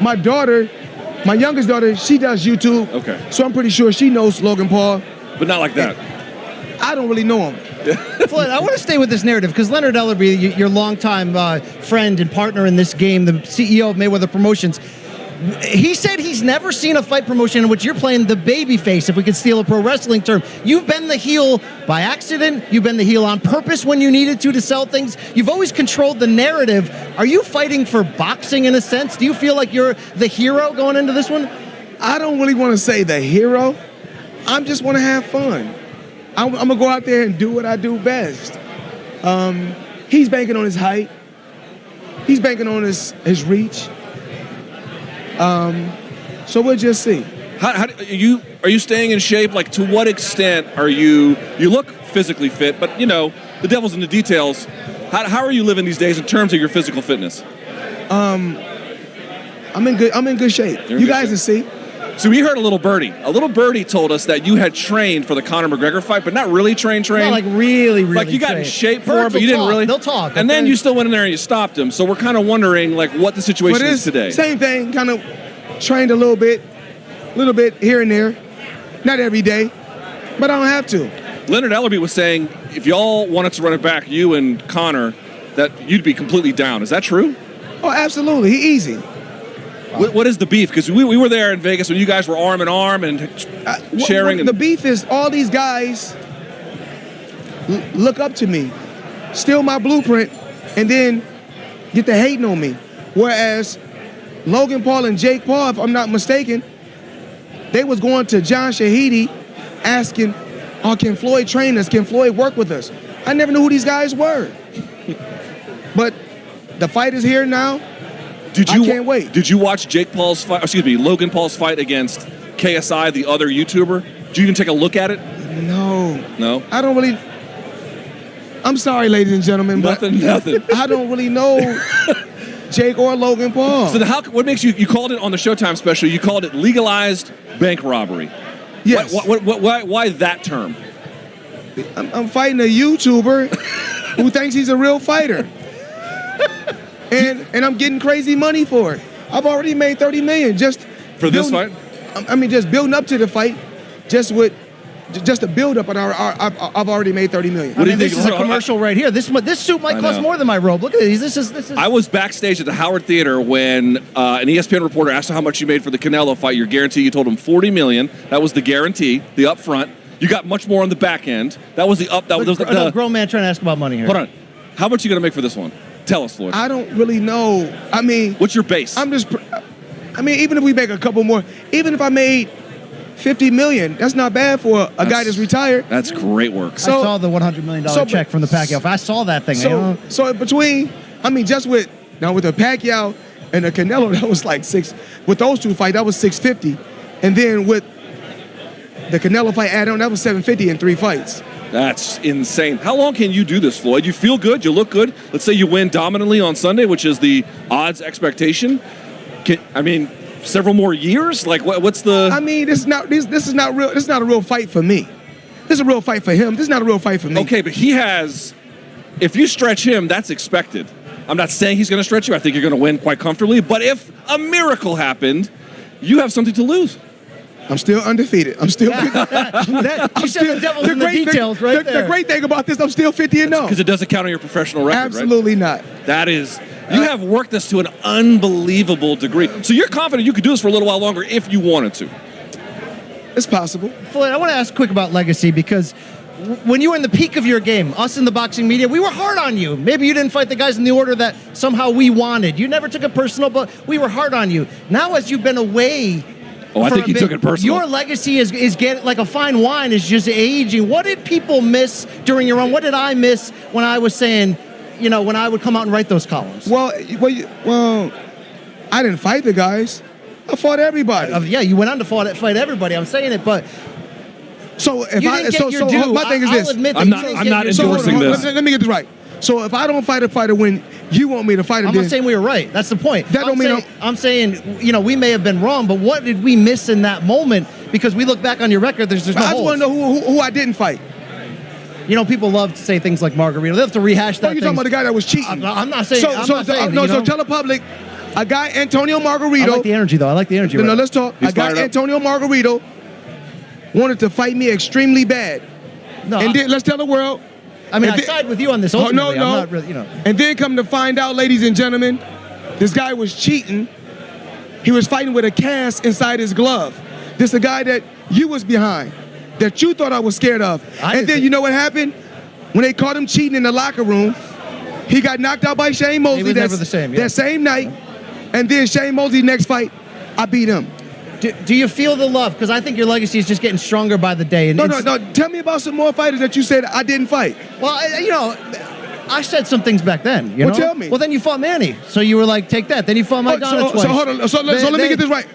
My daughter, my youngest daughter, she does YouTube. Okay. So I'm pretty sure she knows Logan Paul. But not like that. I don't really know him. Floyd, I want to stay with this narrative because Leonard Ellerby, your longtime friend and partner in this game, the CEO of Mayweather Promotions, He said he's never seen a fight promotion in which you're playing the baby face, if we could steal a pro wrestling term. You've been the heel by accident. You've been the heel on purpose when you needed to sell things. You've always controlled the narrative. Are you fighting for boxing in a sense? Do you feel like you're the hero going into this one? I don't really want to say the hero. I just want to have fun. I'm going to go out there and do what I do best. He's banking on his height. He's banking on his reach. So we'll just see. How are you staying in shape? Like, to what extent are you look physically fit, but, the devil's in the details. How are you living these days in terms of your physical fitness? I'm in good shape. You guys can see. So we heard a little birdie. A little birdie told us that you had trained for the Conor McGregor fight, but not really trained. Not like really Like you got in shape for it, but you will didn't really. They'll talk. And then you still went in there and you stopped him. So we're kind of wondering, like, what the situation is today. Same thing, kind of trained a little bit here and there. Not every day, but I don't have to. Leonard Ellerby was saying if y'all wanted to run it back, you and Conor, that you'd be completely down. Is that true? Oh, absolutely. He's easy. What is the beef? Because we were there in Vegas when you guys were arm in arm and sharing. The beef is all these guys look up to me, steal my blueprint, and then get to hating on me. Whereas Logan Paul and Jake Paul, if I'm not mistaken, they was going to John Shahidi asking, oh, can Floyd train us? Can Floyd work with us? I never knew who these guys were. But the fight is here now. I can't wait. Did you watch Logan Paul's fight against KSI, the other YouTuber? Did you even take a look at it? No. I don't really. I'm sorry, ladies and gentlemen, nothing. I don't really know Jake or Logan Paul. So what makes you called it on the Showtime special? You called it legalized bank robbery. Yes. Why that term? I'm fighting a YouTuber who thinks he's a real fighter. And I'm getting crazy money for it. I've already made $30 million just for this fight. I mean, just building up to the fight, just a build up, and I've already made $30 million. What do you think? This is a commercial right here. This suit might cost more than my robe. Look at these. This is. I was backstage at the Howard Theater when an ESPN reporter asked how much you made for the Canelo fight. Your guarantee, you told him $40 million. That was the guarantee, the upfront. You got much more on the back end. That was the up. That was the grown man trying to ask about money here. Hold on. How much are you going to make for this one? Tell us, Floyd. I don't really know. I mean, what's your base? Even if we make a couple more, even if I made $50 million, that's not bad for a guy that's retired. That's great work. I saw the $100 million check from the Pacquiao. I saw that thing. So between, just with the Pacquiao and the Canelo, that was like with those two fights, that was $650. And then with the Canelo fight add on, that was $750 in 3 fights. That's insane. How long can you do this, Floyd? You feel good? You look good? Let's say you win dominantly on Sunday, which is the odds expectation. Several more years? Like, what's the... this is not real. This is not a real fight for me. This is a real fight for him. This is not a real fight for me. Okay, but he has... If you stretch him, that's expected. I'm not saying he's going to stretch you. I think you're going to win quite comfortably. But if a miracle happened, you have something to lose. I'm still undefeated. I'm still. You said the devil's in the details right there. The great thing about this, I'm still 50-0. Because it doesn't count on your professional record, Absolutely not. That is. You have worked this to an unbelievable degree. So you're confident you could do this for a little while longer if you wanted to. It's possible. Floyd, I want to ask quick about legacy because when you were in the peak of your game, us in the boxing media, we were hard on you. Maybe you didn't fight the guys in the order that somehow we wanted. You never took it personal, but we were hard on you. Now as you've been away... Oh, I think you took it personal. Your legacy is getting like a fine wine, is just aging. What did people miss during your run? What did I miss when I was saying, when I would come out and write those columns? Well, I didn't fight the guys. I fought everybody. You went on to fight everybody. I'm saying it, but so if my thing is this. I'm not endorsing this. Let me get this right. So if I don't fight a fighter when you want me to fight him, I'm not saying we were right. That's the point. I'm saying, we may have been wrong, but what did we miss in that moment? Because we look back on your record, there's no holes. I just want to know who I didn't fight. People love to say things like Margarito. They have to rehash that. You're talking about the guy that was cheating. I'm not saying. So tell the public, a guy Antonio Margarito. I like the energy, though. I like the energy. No, let's talk. A guy Antonio Margarito wanted to fight me extremely bad. No, and then let's tell the world. I side with you on this. Ultimately. No. I'm not really, And then come to find out, ladies and gentlemen, this guy was cheating He was fighting with a cast inside his glove. This is a guy that you was behind, that you thought I was scared of. And then you know what happened? When they caught him cheating in the locker room, he got knocked out by Shane Mosley. He was never the same. Yeah. That same night. And then Shane Mosley's next fight, I beat him. Do you feel the love? Because I think your legacy is just getting stronger by the day. And No. Tell me about some more fighters that you said I didn't fight. Well, I said some things back then. You know? Tell me. Well, then you fought Manny. So you were like, take that. Then you fought Maidana twice. So hold on. So let me get this right.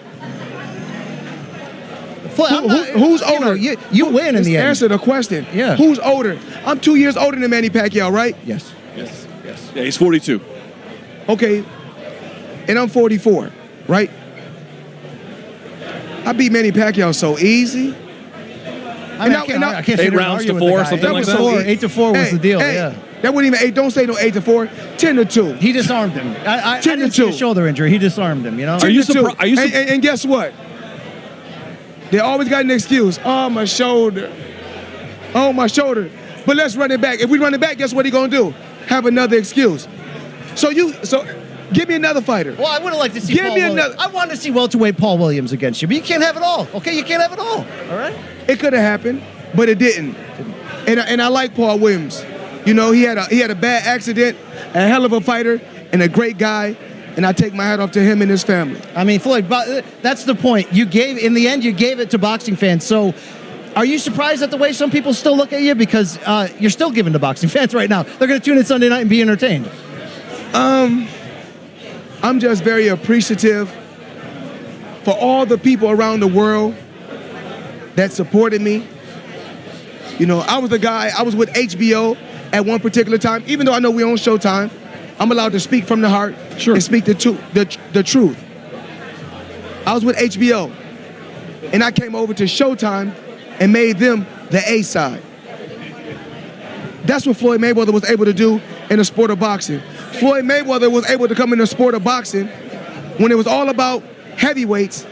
Who's older? You win in the end. Answer the question. Yeah. Who's older? I'm 2 years older than Manny Pacquiao, right? Yes. Yeah, he's 42. Okay. And I'm 44, right? I beat Manny Pacquiao so easy. I can't 8 rounds to 4, something like that. 8-4 was the deal. Yeah. That wasn't even 8. Don't say no 8-4. 10-2. He disarmed him. I didn't see a shoulder injury. He disarmed him. You know. Are you surprised? And guess what? They always got an excuse. Oh, my shoulder. Oh, my shoulder. But let's run it back. If we run it back, guess what he gonna do? Have another excuse. So give me another fighter. Well, I would have liked to see Paul Williams. I wanted to see welterweight Paul Williams against you, but you can't have it all. Okay, you can't have it all. All right. It could have happened, but it didn't. And I like Paul Williams. You know, he had a bad accident, a hell of a fighter, and a great guy. And I take my hat off to him and his family. I mean, Floyd, that's the point. In the end, you gave it to boxing fans. So are you surprised at the way some people still look at you? Because you're still giving to boxing fans right now. They're going to tune in Sunday night and be entertained. I'm just very appreciative for all the people around the world that supported me. You know, I was with HBO at one particular time. Even though I know we own Showtime, I'm allowed to speak from the heart and speak the truth. I was with HBO, and I came over to Showtime and made them the A side. That's what Floyd Mayweather was able to do in the sport of boxing. Floyd Mayweather was able to come in the sport of boxing when it was all about heavyweights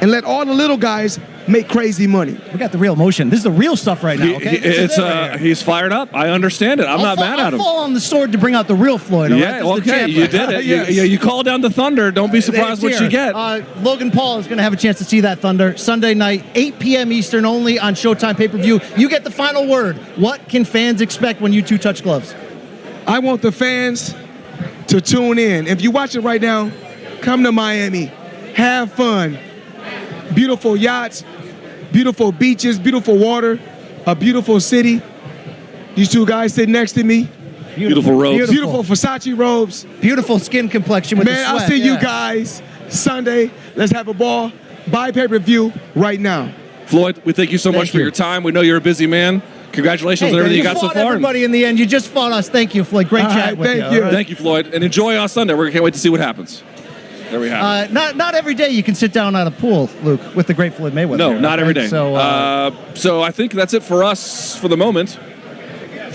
and let all the little guys make crazy money. We got the real emotion. This is the real stuff right now, okay? He's fired up. I understand it. I'm not mad at him. I'll fall on the sword to bring out the real Floyd. Yeah, okay, you did it. Yes. You call down the thunder. Don't be surprised what you get. Logan Paul is going to have a chance to see that thunder Sunday night, 8 p.m. Eastern only on Showtime pay-per-view. You get the final word. What can fans expect when you two touch gloves? I want the fans to tune in. If you watch it right now, come to Miami. Have fun. Beautiful yachts, beautiful beaches, beautiful water, a beautiful city. These two guys sitting next to me. Beautiful robes. Beautiful Versace robes. Beautiful skin complexion with the sweat. I'll see you guys Sunday. Let's have a ball. Buy pay-per-view right now. Floyd, we thank you so much for your time. We know you're a busy man. Congratulations on everything you got so far. Everybody in the end, you just fought us. Thank you, Floyd. Great chat with you. Thank you. Right. Thank you, Floyd. And enjoy on Sunday. We can't wait to see what happens. There we have it. Not every day you can sit down at a pool, Luke, with the great Floyd Mayweather. No, not every day. So I think that's it for us for the moment.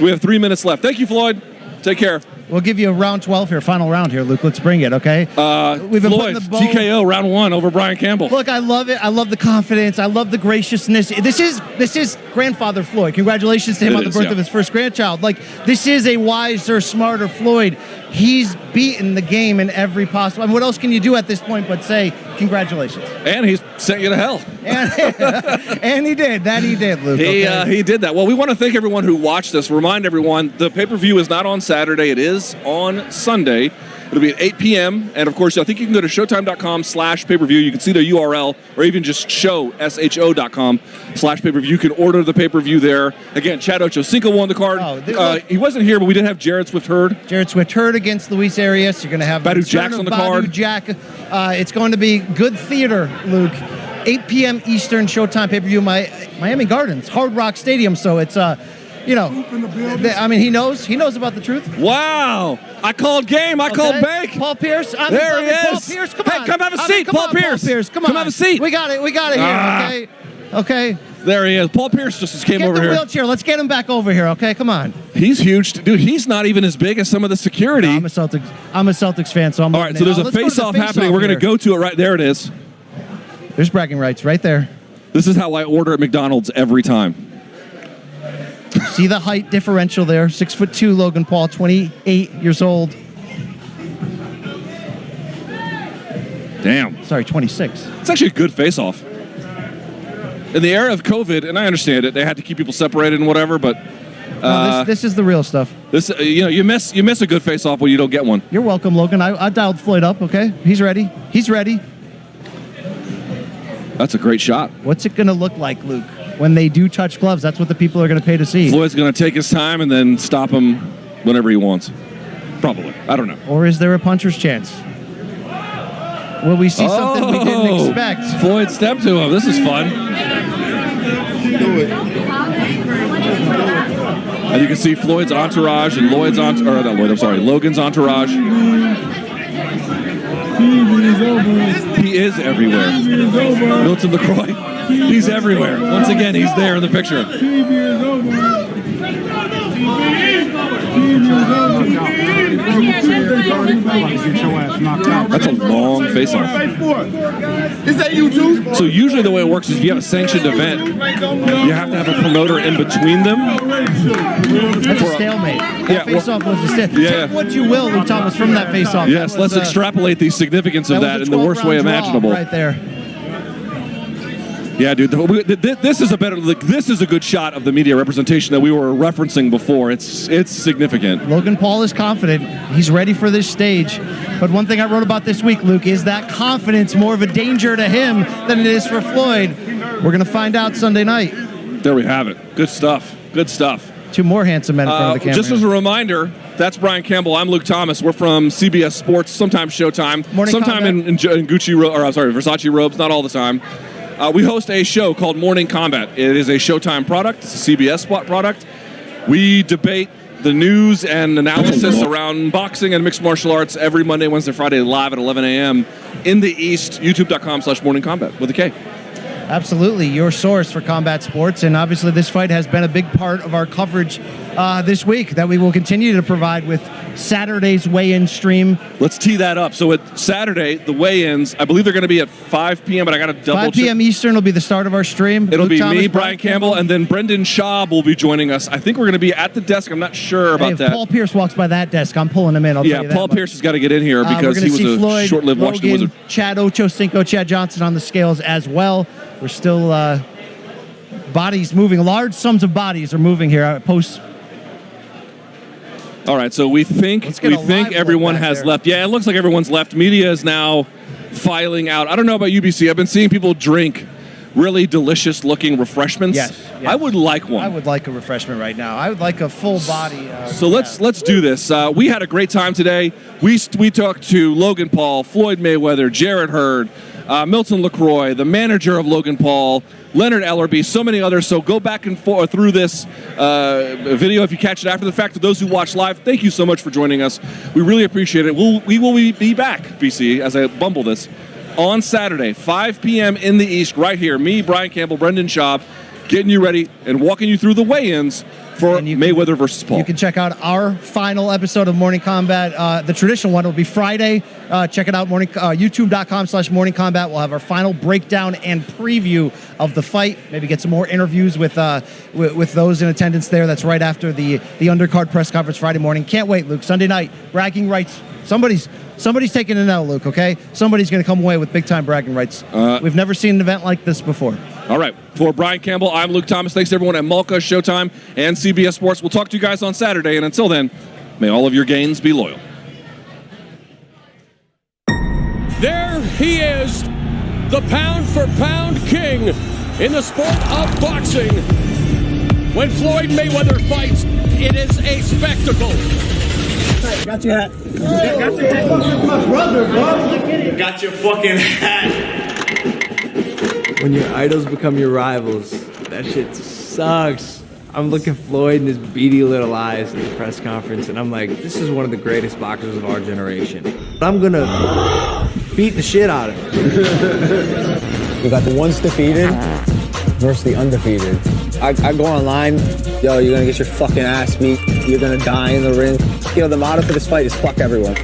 We have 3 minutes left. Thank you, Floyd. Take care. We'll give you a round 12 here, final round here, Luke. Let's bring it, okay? We've been Floyd, TKO, round 1 over Brian Campbell. Look, I love it. I love the confidence. I love the graciousness. This is grandfather Floyd. Congratulations to him on the birth of his first grandchild. Like, this is a wiser, smarter Floyd. He's beaten the game in every possible. I mean, what else can you do at this point but say congratulations? And he's sent you to hell. And he did. That he did, Luke. He did that. Well, we want to thank everyone who watched this. Remind everyone, the pay-per-view is not on Saturday. It is on Sunday. It'll be at 8 p.m. And, of course, I think you can go to Showtime.com/pay-per-view. You can see the URL, or even just SHO.com/pay-per-view. You can order the pay-per-view there. Again, Chad Ochocinco won the card. He wasn't here, but we did have Jarrett Swift-Hurd. Jarrett Swift-Hurd against Luis Arias. You're going to have Badu Jack's on the card. Badu Jack. It's going to be good theater, Luke. 8 p.m. Eastern, Showtime pay-per-view, Miami Gardens, Hard Rock Stadium. So it's, I mean, he knows about the truth. Wow. I called game. I called bank. Paul Pierce. There he is. Paul Pierce, come on. Hey, come have a seat, Paul Pierce. Come on. Come have a seat. We got it here, okay? There he is. Paul Pierce just came over here. Get the wheelchair. Let's get him back over here, okay? Come on. He's huge. Dude, he's not even as big as some of the security. No, I'm a Celtics fan, so I'm all right, so there's a face-off happening. We're going to go to it right there. It is. There's bragging rights right there. This is how I order at McDonald's every time. See the height differential there. 6'2", Logan Paul, 28 years old. Damn. Sorry, 26. It's actually a good face-off. In the era of COVID, and I understand it, they had to keep people separated and whatever, but No, this is the real stuff. this you miss a good face-off when you don't get one. You're welcome, Logan. I dialed Floyd up, okay? He's ready. He's ready. That's a great shot. What's it going to look like, Luke? When they do touch gloves, that's what the people are going to pay to see. Floyd's going to take his time and then stop him whenever he wants. Probably. I don't know. Or is there a puncher's chance? Will we see something we didn't expect? Floyd stepped to him. This is fun. And you can see Floyd's entourage and Logan's entourage. He is everywhere. Milton LaCroix. He's everywhere. Once again, he's there in the picture. That's a long face-off. Is that you too? So usually the way it works is if you have a sanctioned event, you have to have a promoter in between them. That's a stalemate. That face-off was a stalemate. Yeah. Take what you will, Luke Thomas, from that face-off. Yes, let's extrapolate the significance of that in the worst way imaginable. Right there. Yeah, dude. This is a good shot of the media representation that we were referencing before. It's significant. Logan Paul is confident. He's ready for this stage. But one thing I wrote about this week, Luke, is that confidence more of a danger to him than it is for Floyd. We're going to find out Sunday night. There we have it. Good stuff. Good stuff. Two more handsome men in front of the camera. Just as a reminder, that's Brian Campbell. I'm Luke Thomas. We're from CBS Sports, sometimes Showtime, sometime in Versace robes, not all the time. We host a show called Morning Combat. It is a Showtime product. It's a CBS spot product. We debate the news and analysis around boxing and mixed martial arts every Monday, Wednesday, Friday, live at 11 a.m. in the East, youtube.com/Morning Combat with a K. Absolutely, your source for combat sports, and obviously this fight has been a big part of our coverage this week that we will continue to provide with Saturday's weigh-in stream. Let's tee that up. So at Saturday, the weigh-ins, I believe they're going to be at 5 p.m., but I got to double 5 p.m. Eastern will be the start of our stream. It'll Luke be Thomas, me, Brian Campbell, and then Brendan Schaub will be joining us. I think we're going to be at the desk. I'm not sure about if that. Paul Pierce walks by that desk, I'm pulling him in. I'll tell you that Paul much. Pierce has got to get in here because he was a Floyd, short-lived Washington Logan, Wizard. Chad Ochocinco, Chad Johnson on the scales as well. We're still bodies moving. Large sums of bodies are moving here. All right, so we think everyone has left. Yeah, it looks like everyone's left. Media is now filing out. I don't know about UBC. I've been seeing people drink really delicious-looking refreshments. Yes. I would like one. I would like a refreshment right now. I would like a full body. So let's do this. We had a great time today. We talked to Logan Paul, Floyd Mayweather, Jarrett Hurd, Milton LaCroix, the manager of Logan Paul, Leonard Ellerby, so many others. So go back and forth through this video if you catch it after the fact. To those who watch live, thank you so much for joining us. We really appreciate it. We will be back, BC, as I bumble this, on Saturday, 5 p.m. in the East, right here. Me, Brian Campbell, Brendan Schaub, getting you ready and walking you through the weigh-ins for Mayweather versus Paul. You can check out our final episode of Morning Combat. The traditional one will be Friday. Check it out, youtube.com/Morning Combat. We'll have our final breakdown and preview of the fight. Maybe get some more interviews with those in attendance there. That's right after the undercard press conference Friday morning. Can't wait, Luke. Sunday night, bragging rights. Somebody's taking an L, Luke, okay? Somebody's going to come away with big-time bragging rights. We've never seen an event like this before. All right. For Brian Campbell, I'm Luke Thomas. Thanks to everyone at Malka, Showtime, and CBS Sports. We'll talk to you guys on Saturday, and until then, may all of your gains be loyal. There he is, the pound-for-pound king in the sport of boxing. When Floyd Mayweather fights, it is a spectacle. Got your hat. Got your hat. My brother, bro. Got your fucking hat. When your idols become your rivals, that shit sucks. I'm looking Floyd in his beady little eyes at the press conference, and I'm like, this is one of the greatest boxers of our generation. I'm gonna beat the shit out of him. We got the once defeated versus the undefeated. I go online, yo, you're gonna get your fucking ass beat. You're gonna die in the ring. Yo, the motto for this fight is fuck everyone.